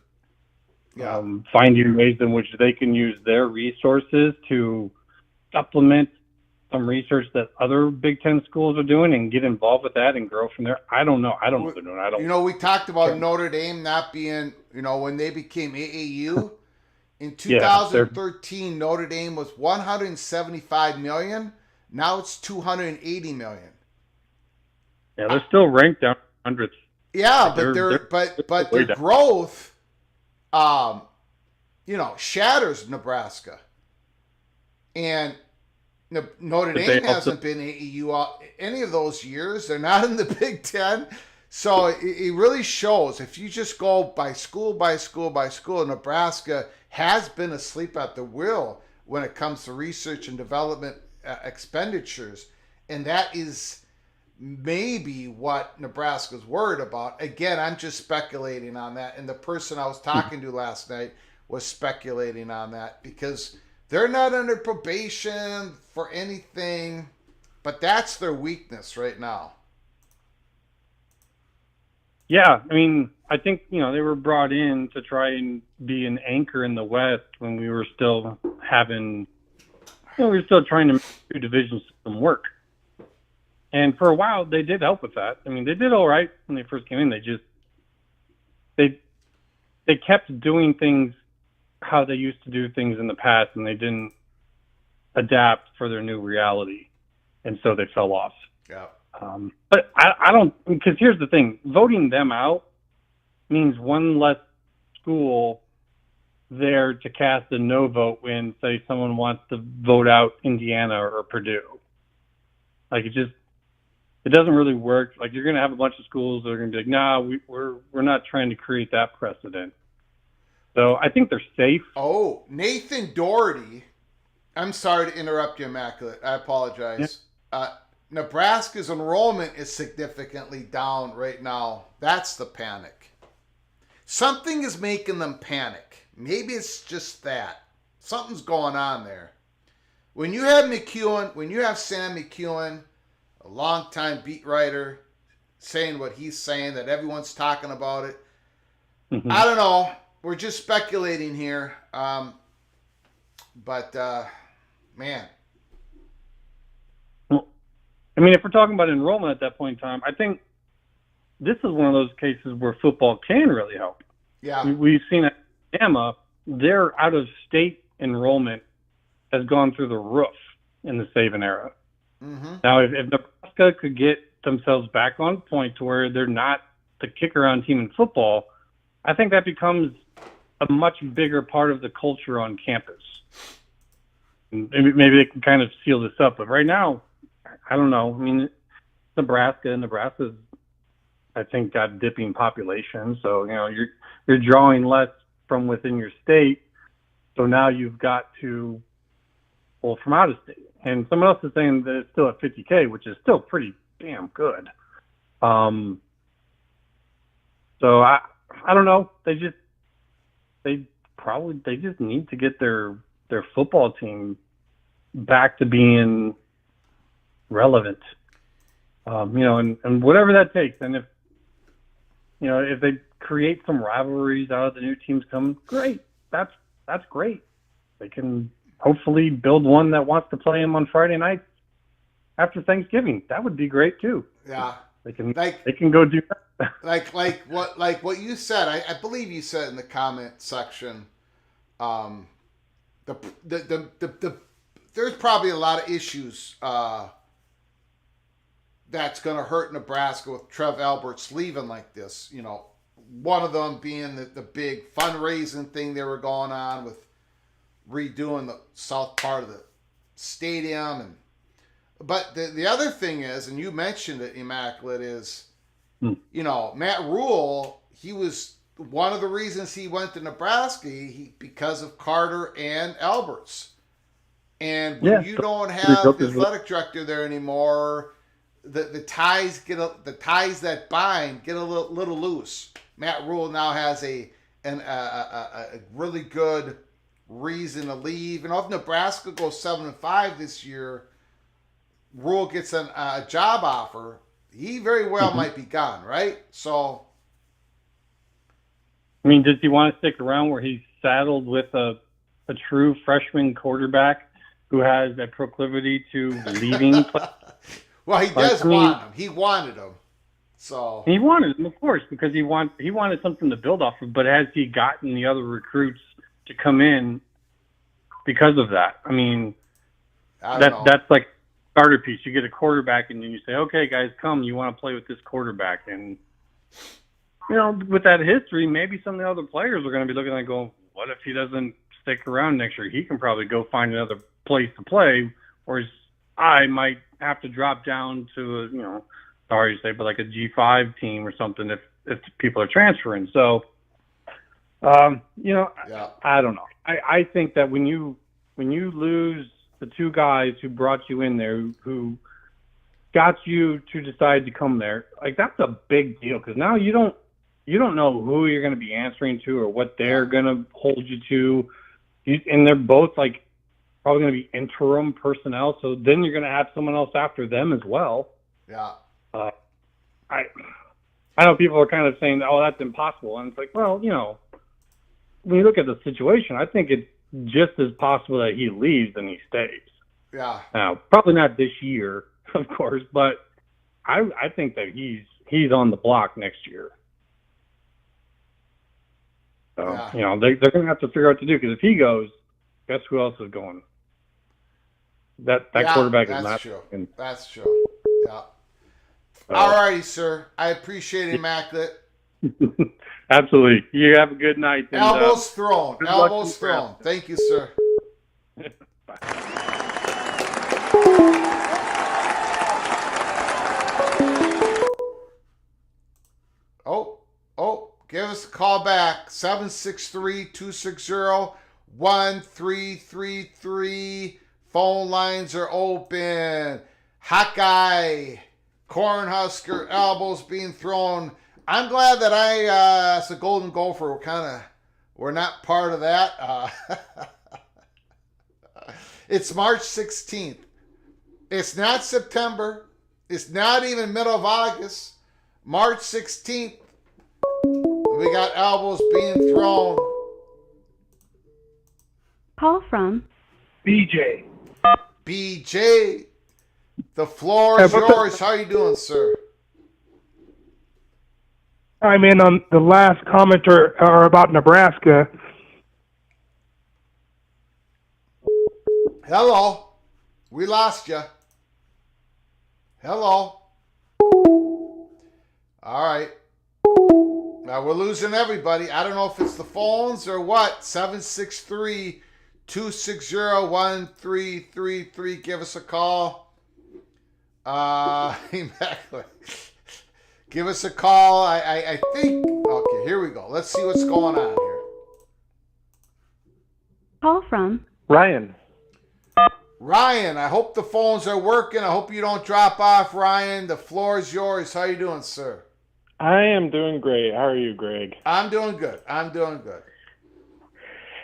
Yeah. finding ways in which they can use their resources to supplement some research that other Big Ten schools are doing and get involved with that and grow from there. I don't know. I don't know what they're doing. We talked about Notre Dame not being, when they became AAU in Yeah, 2013, Notre Dame was 175 million. Now it's 280 million. Yeah, they're still ranked down hundreds. Yeah, but their growth, shatters Nebraska, and Notre Dame hasn't been AAU any of those years. They're not in the Big Ten. So it really shows if you just go by school, Nebraska has been asleep at the wheel when it comes to research and development expenditures. And that is maybe what Nebraska's worried about. Again, I'm just speculating on that. And the person I was talking to last night was speculating on that because they're not under probation for anything, but that's their weakness right now. Yeah, I mean, I think, they were brought in to try and be an anchor in the West when we were still having, we were still trying to make the two division system work. And for a while, they did help with that. I mean, they did all right when they first came in. They kept doing things how they used to do things in the past, and they didn't adapt for their new reality, and so they fell off. Yeah. But I don't, because here's the thing: voting them out means one less school there to cast a no vote when, say, someone wants to vote out Indiana or Purdue. Like it doesn't really work. Like you're going to have a bunch of schools that are going to be like, nah, we're not trying to create that precedent. So I think they're safe. Oh, Nathan Doherty. I'm sorry to interrupt you, Immaculate. I apologize. Yeah. Nebraska's enrollment is significantly down right now. That's the panic. Something is making them panic. Maybe it's just that. Something's going on there. When you have Sam McEwen, a longtime beat writer, saying what he's saying, that everyone's talking about it, I don't know. We're just speculating here. But man. Well, I mean, if we're talking about enrollment at that point in time, I think this is one of those cases where football can really help. Yeah. We've seen at Alabama, their out-of-state enrollment has gone through the roof in the Saban era. Mm-hmm. Now, if Nebraska could get themselves back on point to where they're not the kick-around team in football, I think that becomes a much bigger part of the culture on campus. And maybe they can kind of seal this up. But right now, I don't know. I mean, Nebraska's, I think, got dipping population. So, you're drawing less from within your state. So now you've got to pull from out of state. And someone else is saying that it's still at 50K, which is still pretty damn good. So I don't know. They just need to get their football team back to being relevant. And whatever that takes. And if they create some rivalries out of the new teams coming, great. That's great. They can hopefully build one that wants to play them on Friday nights after Thanksgiving. That would be great too. Yeah. They can go do that. like what you said, I believe you said in the comment section, there's probably a lot of issues that's going to hurt Nebraska with Trev Alberts leaving like this. One of them being the big fundraising thing they were going on with redoing the south part of the stadium. But the other thing is, and you mentioned it, Immaculate, is, Matt Rule, he was one of the reasons he went to Nebraska because of Carter and Alberts. And when you don't have the athletic director there anymore, the ties the ties that bind get a little loose. Matt Rule now has a really good reason to leave. And if Nebraska goes 7-5 this year, Rule gets a job offer, he very well might be gone, right? So, I mean, does he want to stick around where he's saddled with a true freshman quarterback who has a proclivity to leaving? Well, he does want him. He wanted him. So he wanted him, of course, because he wanted something to build off of. But has he gotten the other recruits to come in because of that? I mean, that's like starter piece. You get a quarterback, and then you say, "Okay, guys, come. You want to play with this quarterback?" And with that history, maybe some of the other players are going to be looking at it going, "What if he doesn't stick around next year? He can probably go find another place to play, whereas I might have to drop down to sorry to say, but like a G5 team or something if people are transferring." So, I don't know. I think that when you lose the two guys who brought you in there, who got you to decide to come there, like that's a big deal, because now you don't know who you're going to be answering to or what they're going to hold you to, and they're both like probably going to be interim personnel. So then you're going to have someone else after them as well. Yeah. I know people are kind of saying, "Oh, that's impossible," and it's like, well, when you look at the situation, I think it's just as possible that he leaves than he stays. Yeah. Now, probably not this year, of course, but I think that he's on the block next year. So, they're going to have to figure out what to do, because if he goes, guess who else is going? That quarterback is not. True. That's true. Yeah. All righty, sir. I appreciate it, Immaculate. Absolutely. You have a good night. And, elbows thrown. Elbows thrown. Thank you, sir. Bye. Oh, give us a call back. 763-260-1333. Phone lines are open. Hawkeye, Cornhusker, elbows being thrown. I'm glad that as a Golden Gopher, we're not part of that. It's March 16th. It's not September. It's not even middle of August. March 16th. We got elbows being thrown. Call from BJ. BJ, the floor is yours. How you doing, sir? I'm in on the last commenter about Nebraska. Hello. We lost you. Hello. All right. Now we're losing everybody. I don't know if it's the phones or what. 763-260-1333. Give us a call. Give us a call. I think. Okay, here we go. Let's see what's going on here. Call from Ryan. Ryan, I hope the phones are working. I hope you don't drop off, Ryan. The floor is yours. How you doing, sir? I am doing great. How are you, Greg? I'm doing good.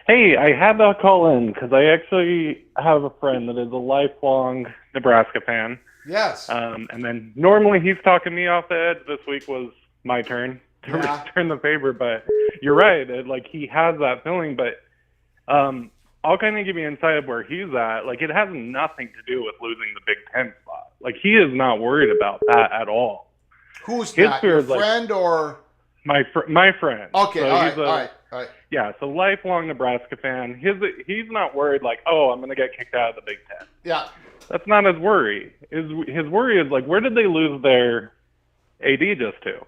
Hey, I had to call in because I actually have a friend that is a lifelong Nebraska fan. Yes. And then normally he's talking me off the edge. This week was my turn to return the favor. But you're right. He has that feeling. But I'll kind of give you insight of where he's at. It has nothing to do with losing the Big Ten spot. He is not worried about that at all. Who's that? Your friend or? My friend. Okay, so all right. Yeah, so lifelong Nebraska fan. He's not worried oh, I'm going to get kicked out of the Big Ten. Yeah. That's not his worry. His worry is where did they lose their AD just to?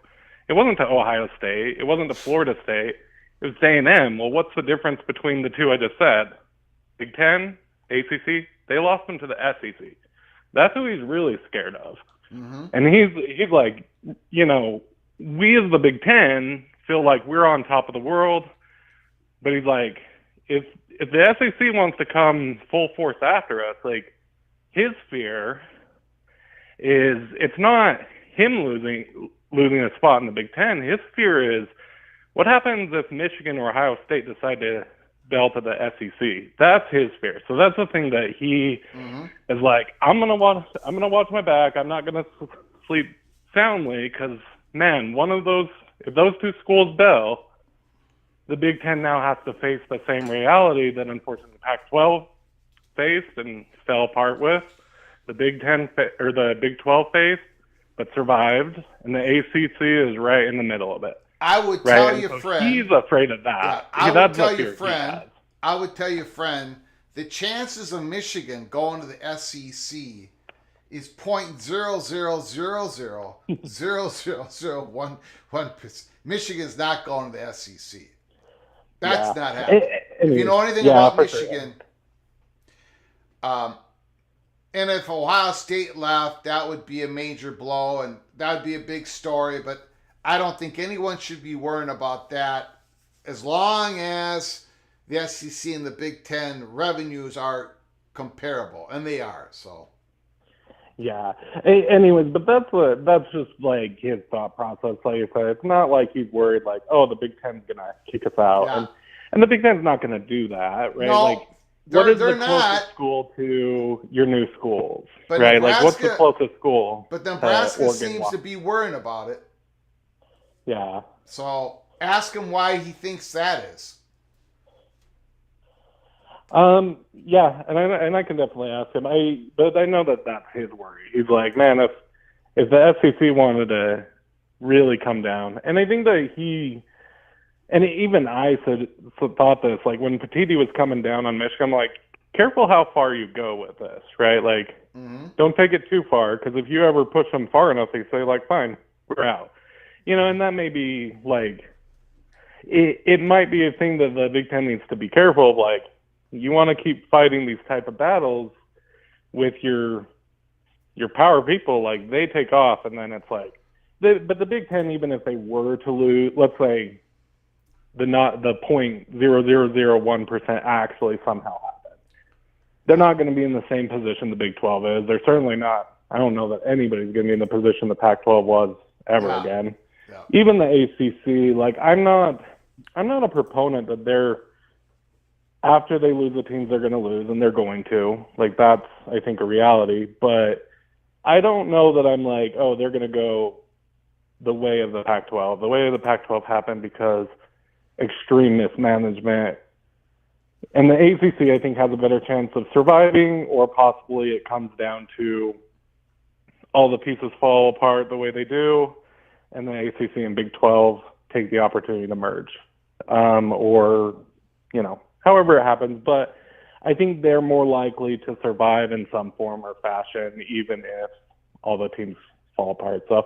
It wasn't to Ohio State. It wasn't to Florida State. It was A&M. Well, what's the difference between the two I just said? Big Ten, ACC. They lost them to the SEC. That's who he's really scared of. Mm-hmm. And he's like, we as the Big Ten feel like we're on top of the world. But he's like, if the SEC wants to come full force after us, his fear is it's not him losing a spot in the Big Ten. His fear is what happens if Michigan or Ohio State decide to bail to the SEC. That's his fear. So that's the thing that he is like, I'm gonna watch my back. I'm not gonna sleep soundly because, man, if those two schools bail, the Big Ten now has to face the same reality that unfortunately the Pac-12 faced and fell apart with. The Big 12 faced, but survived, and the ACC is right in the middle of it. I would tell you, friend. He's afraid of that. I would tell you, friend. The chances of Michigan going to the SEC is 0.00000001%. Michigan's not going to the SEC. That's not happening. If you know anything about Michigan, and if Ohio State left, that would be a major blow, and that would be a big story. But I don't think anyone should be worrying about that as long as the SEC and the Big Ten revenues are comparable, and they are. So. Yeah. Anyways, but that's just like his thought process. Like I said, it's not like he's worried like, oh, the Big Ten's gonna kick us out, and the Big Ten's not gonna do that, right? No, like, what is the closest not. school to your new schools, but right? Nebraska, like, what's the closest school? But Nebraska seems to be worrying about it. Yeah. So ask him why he thinks that is. Yeah, and I can definitely ask him. But I know that that's his worry. He's like, man, if the SEC wanted to really come down, and I think that even I thought this, like when Petiti was coming down on Michigan, I'm like, careful how far you go with this, right? Like, don't take it too far, because if you ever push them far enough, they say like, fine, we're out, and that may be like, it might be a thing that the Big Ten needs to be careful of, like. You want to keep fighting these type of battles with your power people, like they take off, and then it's like, but the Big Ten, even if they were to lose, let's say the 0.0001% actually somehow happened, they're not going to be in the same position the Big 12 is. They're certainly not. I don't know that anybody's going to be in the position the Pac-12 was ever again. Yeah. Even the ACC, like I'm not a proponent that they're. After they lose the teams they're going to lose, and they're going to. Like, that's, I think, a reality. But I don't know that I'm like, oh, they're going to go the way of the Pac-12. The way of the Pac-12 happened because extreme mismanagement. And the ACC, I think, has a better chance of surviving, or possibly it comes down to all the pieces fall apart the way they do, and the ACC and Big 12 take the opportunity to merge. Or, however it happens, but I think they're more likely to survive in some form or fashion, even if all the teams fall apart. So,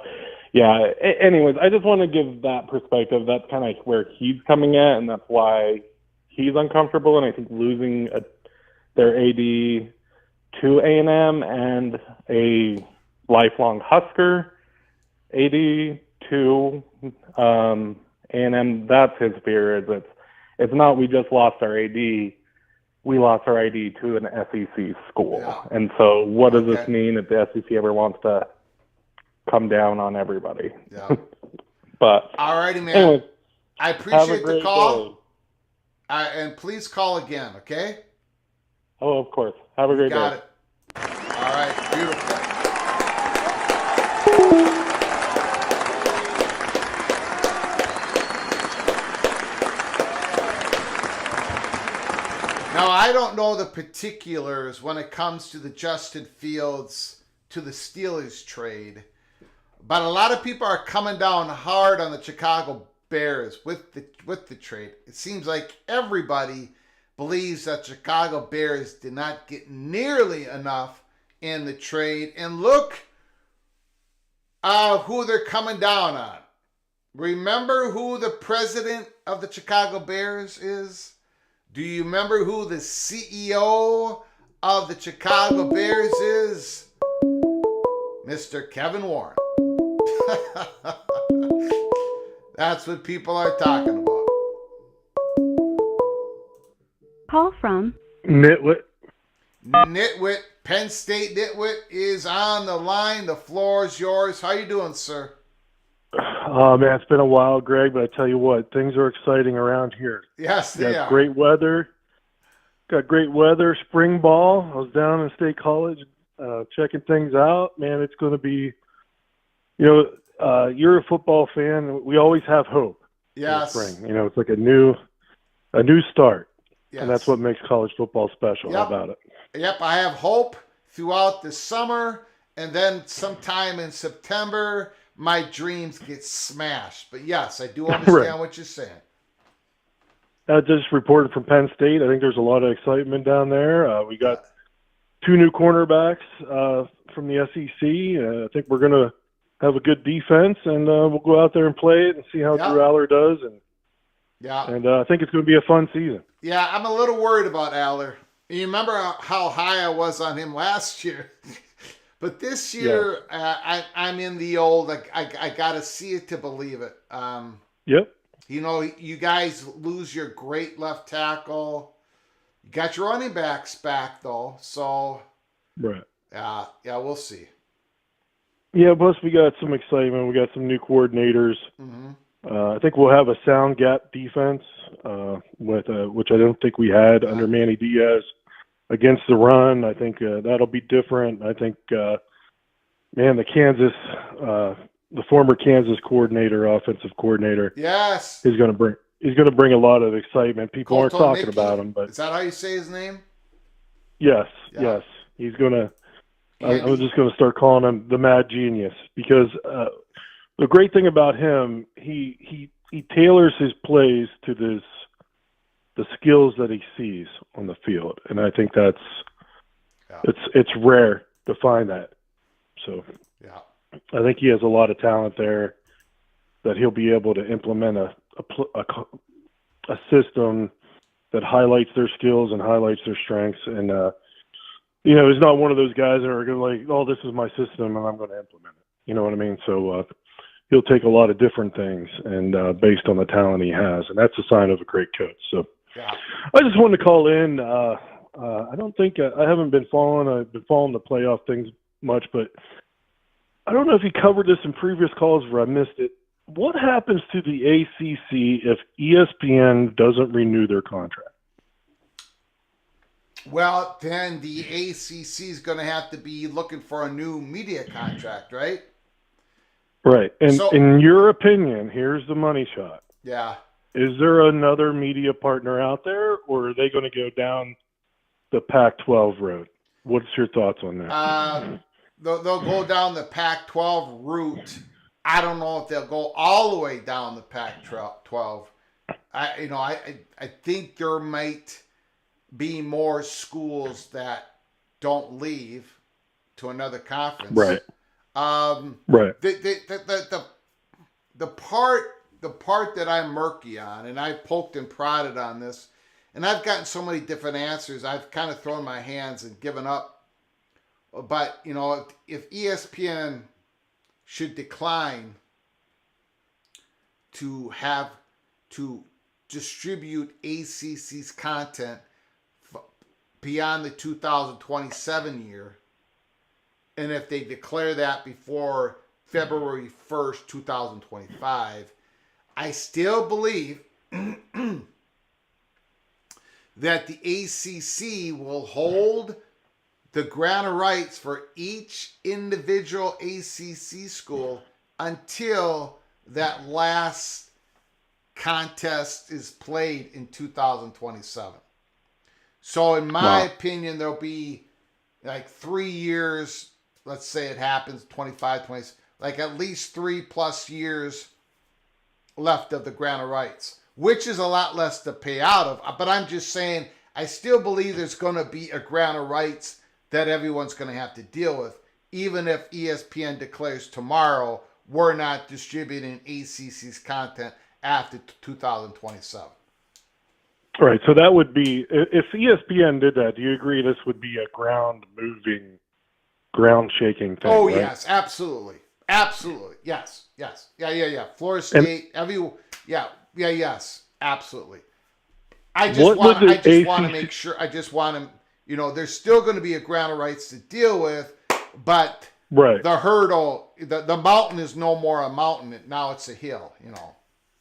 yeah, anyways, I just want to give that perspective. That's kind of where he's coming at, and that's why he's uncomfortable. And I think losing their AD to A&M and a lifelong Husker AD to A&M, that's his fear. It's not we just lost our AD, we lost our AD to an SEC school. Yeah. And so what does this mean if the SEC ever wants to come down on everybody? Yeah. But all righty, man. Anyways, I appreciate the call. And please call again, okay? Oh, of course. Have a great day. Got it. All right, beautiful. Now, I don't know the particulars when it comes to the Justin Fields to the Steelers trade, but a lot of people are coming down hard on the Chicago Bears with the trade. It seems like everybody believes that Chicago Bears did not get nearly enough in the trade. And look who they're coming down on. Remember who the president of the Chicago Bears is? Do you remember who the CEO of the Chicago Bears is? Mr. Kevin Warren. That's what people are talking about. Call from Nitwit. Nitwit Penn State Nitwit is on the line. The floor is yours. How you doing, sir? Oh, man, it's been a while, Greg, but I tell you what, things are exciting around here. Yes, they are. Great weather. Got great weather, spring ball. I was down in State College checking things out. Man, it's going to be, you're a football fan. We always have hope. Yes. In the spring. It's like a new start. Yes. And that's what makes college football special. Yep. How about it? Yep, I have hope throughout the summer, and then sometime in September, my dreams get smashed. But yes, I do understand what you're saying. I just reported from Penn State. I think there's a lot of excitement down there. We got 2 new cornerbacks from the SEC. I think we're going to have a good defense, and we'll go out there and play it and see how Drew Aller does. And I think it's going to be a fun season. Yeah, I'm a little worried about Aller. You remember how high I was on him last year. But this year, I'm in the old, I got to see it to believe it. Yep. You guys lose your great left tackle. You got your running backs back, though. So, right. Yeah, we'll see. Yeah, plus we got some excitement. We got some new coordinators. Mm-hmm. I think we'll have a sound gap defense, which I don't think we had under Manny Diaz against the run. I think that'll be different. I think, the former Kansas offensive coordinator, yes, is going to bring a lot of excitement. People aren't talking about him, but is that how you say his name? Yes, yes, he's going to. I'm just going to start calling him the Mad Genius because the great thing about him, he tailors his plays to the skills that he sees on the field, and I think that's it's rare to find that. So I think he has a lot of talent there that he'll be able to implement a system that highlights their skills and highlights their strengths. And he's not one of those guys that are going to this is my system and I'm going to implement it. You know what I mean? So he'll take a lot of different things and based on the talent he has, and that's a sign of a great coach. So I just wanted to call in. I don't think I haven't been following. I've been following the playoff things much, but I don't know if you covered this in previous calls or I missed it. What happens to the ACC if ESPN doesn't renew their contract? Well, then the ACC is going to have to be looking for a new media contract, right? Right. And in your opinion, here's the money shot. Yeah. Is there another media partner out there, or are they going to go down the Pac-12 road? What's your thoughts on that? They'll go down the Pac-12 route. I don't know if they'll go all the way down the Pac-12. I think there might be more schools that don't leave to another conference. Right. Right. The part that I'm murky on, and I poked and prodded on this, and I've gotten so many different answers, I've kind of thrown my hands and given up. But, if ESPN should decline to distribute ACC's content beyond the 2027 year, and if they declare that before February 1st, 2025, I still believe that the ACC will hold the grant of rights for each individual ACC school until that last contest is played in 2027. So in my opinion, there'll be like 3 years, let's say it happens 25, 20, like at least 3+ years left of the grant of rights, which is a lot less to pay out of. But I'm just saying, I still believe there's going to be a grant of rights that everyone's going to have to deal with, even if ESPN declares tomorrow we're not distributing ACC's content after 2027. All right, so that would be, if ESPN did that, do you agree this would be a ground-moving, ground-shaking thing? Oh, right? yes, absolutely. Absolutely. Yes. Yeah. Florida State, yes, absolutely. I just want to make sure, You know, there's still going to be a grant of rights to deal with, but Right. the hurdle, the mountain is no more a mountain. Now it's a hill, you know,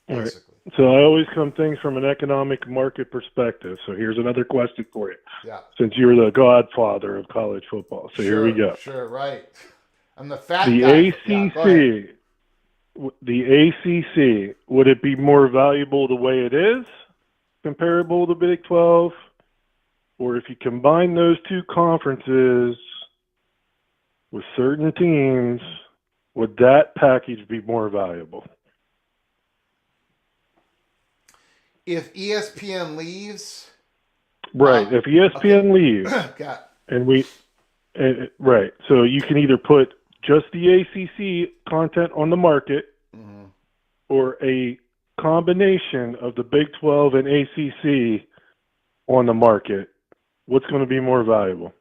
basically. Right. So I always come things from an economic market perspective. So here's another question for you. Yeah. Since you're the godfather of college football. So here we go. Sure, right. I'm the fat The guy. ACC, the ACC, would it be more valuable the way it is, comparable to the Big 12? Or if you combine those two conferences with certain teams, would that package be more valuable? If ESPN leaves, Right. If ESPN leaves, right. So you can either put just the ACC content on the market, or a combination of the Big 12 and ACC on the market. What's going to be more valuable?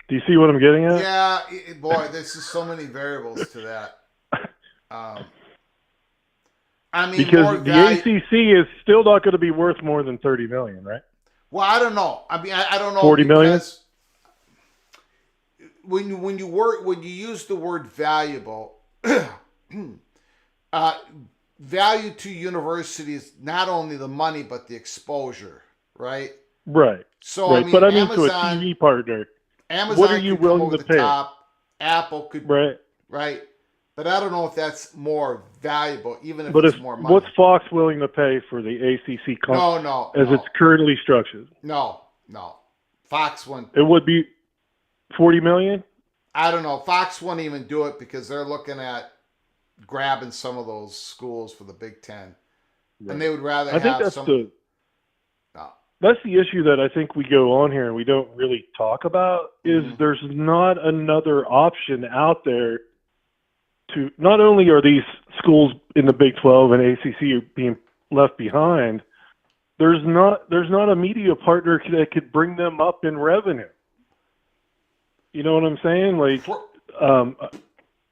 Do you see what I'm getting at? Yeah, boy, there's just so many variables to that. I mean, because the ACC is still not going to be worth more than $30 million, right? Well, I don't know. I mean, I don't know. $40 million? When you use the word valuable, value to universities not only the money but the exposure, right? Right. So right. I mean, but I mean Amazon, to a TV partner. Amazon what are you could come willing over to the pay? top. Apple could, right? But I don't know if that's more valuable, even if but it's more money. What's Fox willing to pay for the ACC No. it's currently structured? No. Fox won't. It would be $40 million? I don't know. Fox won't even do it because they're looking at grabbing some of those schools for the Big Ten. Right. And they would rather That's the issue that I think we go on here and we don't really talk about is there's not another option out there to not only are these schools in the Big 12 and ACC being left behind, there's not a media partner that could bring them up in revenue. You know what I'm saying? Like,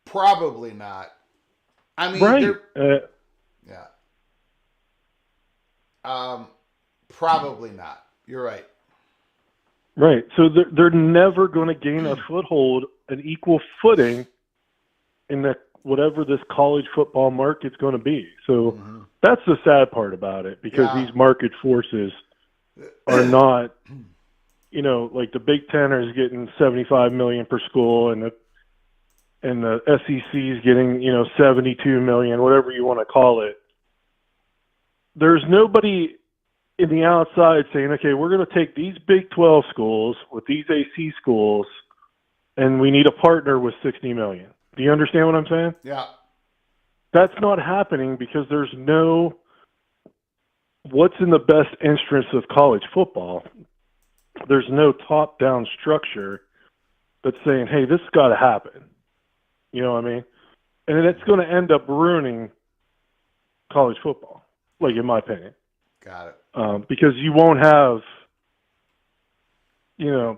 probably not. I mean, right? Probably not. You're right. Right. So they're never going to gain a foothold, an equal footing in the whatever this college football market's going to be. So that's the sad part about it, because these market forces are not, you know, like the Big Ten is getting $75 million per school, and the SEC is getting, you know, $72 million, whatever you want to call it. There's nobody in the outside saying, okay, we're going to take these Big 12 schools with these AC schools, and we need a partner with $60 million. Do you understand what I'm saying? Yeah. That's not happening because there's no what's in the best interest of college football. There's no top-down structure that's saying, hey, this has got to happen. You know what I mean? And it's going to end up ruining college football, like in my opinion. Got it. Because you won't have, you know,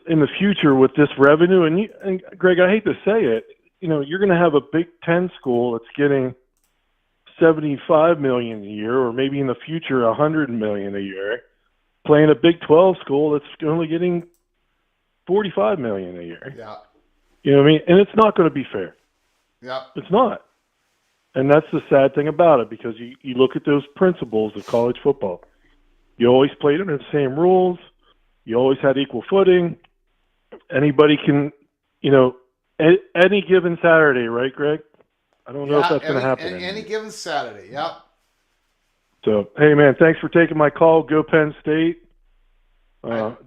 in the future with this revenue, and Greg, I hate to say it, you know, you're going to have a Big Ten school that's getting $75 million a year, or maybe in the future $100 million a year, playing a Big 12 school that's only getting $45 million a year. Yeah. You know what I mean? And it's not going to be fair. Yeah. It's not. And that's the sad thing about it, because you look at those principles of college football. You always played under the same rules. You always had equal footing. Anybody can, you know, any given Saturday, right, Greg? I don't know if that's going to happen. Any given Saturday, yep. So, hey, man, thanks for taking my call. Go Penn State.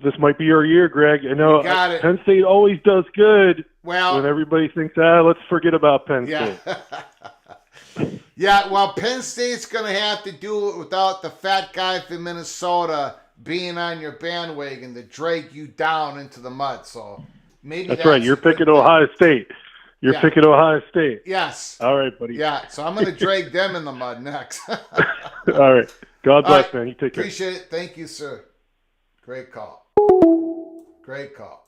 This might be your year, Greg. I know Penn State always does good when everybody thinks, let's forget about Penn State. Yeah, well, Penn State's going to have to do it without the fat guy from Minnesota being on your bandwagon to drag you down into the mud. So maybe that's right. You're picking Ohio State. You're picking Ohio State. Yes. All right, buddy. Yeah, so I'm going to drag them in the mud next. All right. God bless, man. You take care. Appreciate it. Thank you, sir. Great call. Great call.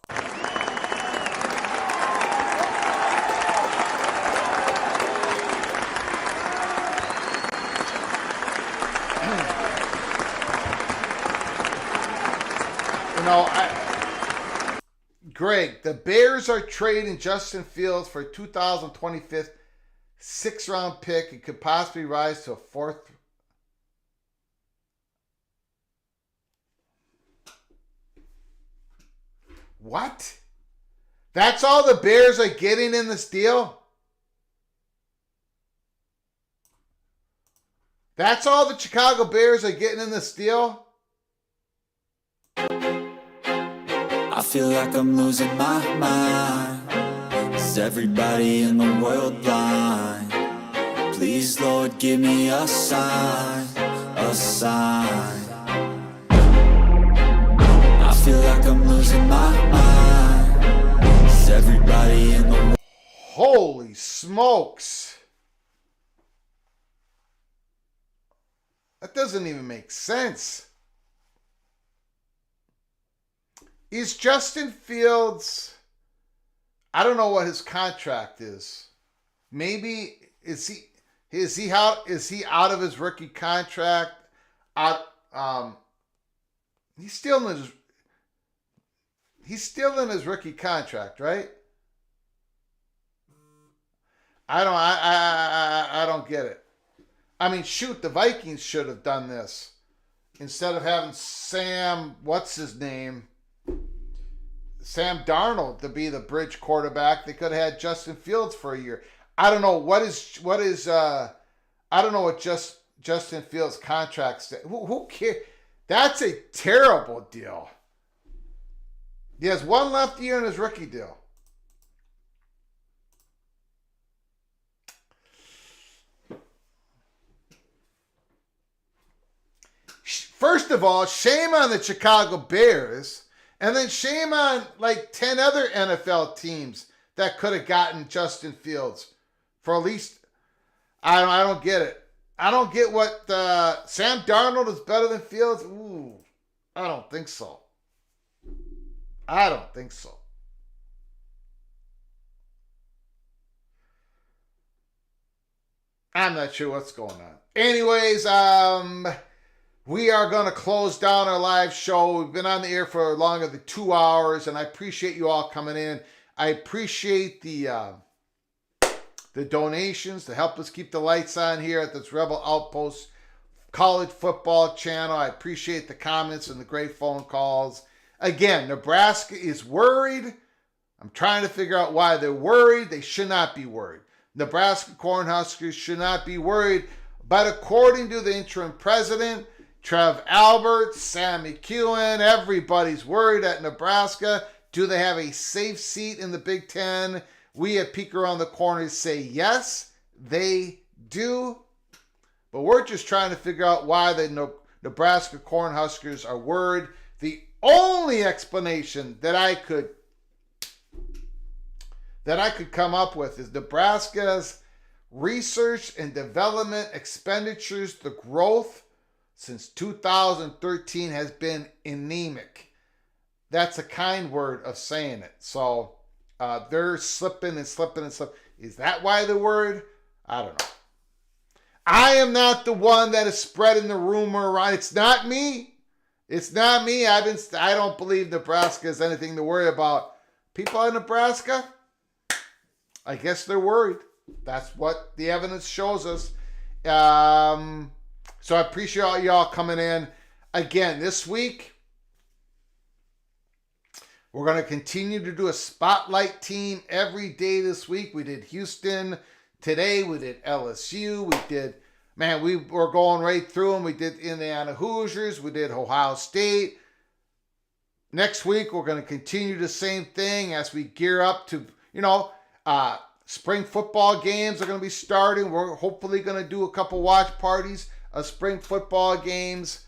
Greg, the Bears are trading Justin Fields for a 2025 sixth-round pick. It could possibly rise to a fourth. What? That's all the Bears are getting in this deal? That's all the Chicago Bears are getting in this deal? I feel like I'm losing my mind. Is everybody in the world blind? Please, Lord, give me a sign, a sign. I feel like I'm losing my mind. Is everybody in the world? Holy smokes. That doesn't even make sense. Is Justin Fields, I don't know what his contract is. Maybe is he out of his rookie contract? He's still in his rookie contract, right? I don't get it. I mean, shoot, the Vikings should have done this instead of having Sam Darnold to be the bridge quarterback. They could have had Justin Fields for a year. I don't know I don't know what Justin Fields' contract. Who cares? That's a terrible deal. He has one left year in his rookie deal. First of all, shame on the Chicago Bears, and then shame on like 10 other NFL teams that could have gotten Justin Fields for at least. I don't get it. I don't get what Sam Darnold is better than Fields. Ooh, I don't think so. I don't think so. I'm not sure what's going on. Anyways, we are going to close down our live show. We've been on the air for longer than 2 hours, and I appreciate you all coming in. I appreciate the donations to help us keep the lights on here at this Rebel Outpost college football channel. I appreciate the comments and the great phone calls. Again, Nebraska is worried. I'm trying to figure out why they're worried. They should not be worried. Nebraska Cornhuskers should not be worried. But according to the interim president, Trev Albert, Sam McEwen, everybody's worried at Nebraska. Do they have a safe seat in the Big Ten? We at Peek Around the Corner say yes, they do. But we're just trying to figure out why the Nebraska Cornhuskers are worried. The only explanation that I could come up with is Nebraska's research and development expenditures, the growth since 2013 has been anemic. That's a kind word of saying it. So they're slipping and slipping and slipping. Is that why they're worried? I don't know. I am not the one that is spreading the rumor around. It's not me. It's not me. I don't believe Nebraska has anything to worry about. People in Nebraska, I guess they're worried. That's what the evidence shows us. So I appreciate all y'all coming in. Again, this week, we're going to continue to do a spotlight team every day this week. We did Houston today. We did LSU. We were going right through them. We did Indiana Hoosiers. We did Ohio State. Next week, we're going to continue the same thing as we gear up to, spring football games are going to be starting. We're hopefully going to do a couple watch parties of spring football games.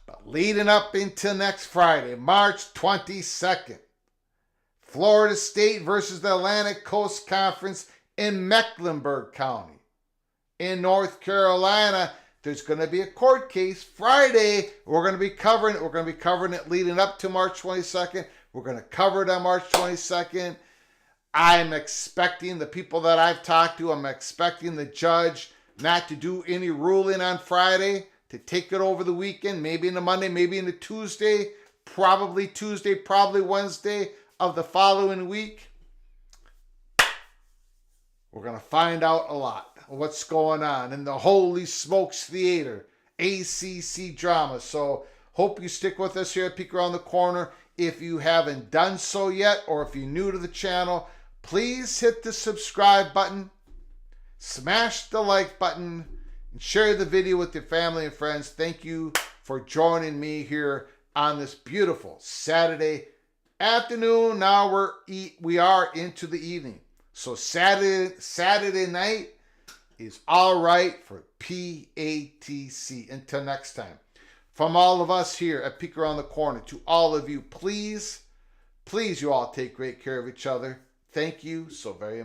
But leading up into next Friday, March 22nd, Florida State versus the Atlantic Coast Conference in Mecklenburg County. In North Carolina, there's going to be a court case Friday. We're going to be covering it. We're going to be covering it leading up to March 22nd. We're going to cover it on March 22nd. I'm expecting the people that I've talked to, I'm expecting the judge not to do any ruling on Friday, to take it over the weekend, maybe into Monday, maybe into Tuesday. probably Tuesday, probably Wednesday of the following week. We're going to find out a lot of what's going on in the Holy Smokes Theater, ACC drama. So hope you stick with us here at Peek Around the Corner. If you haven't done so yet, or if you're new to the channel, please hit the subscribe button, smash the like button, and share the video with your family and friends. Thank you for joining me here on this beautiful Saturday afternoon. Now we are into the evening. So Saturday night is all right for PATC. Until next time, from all of us here at Peek Around the Corner, to all of you, please you all take great care of each other. Thank you so very much.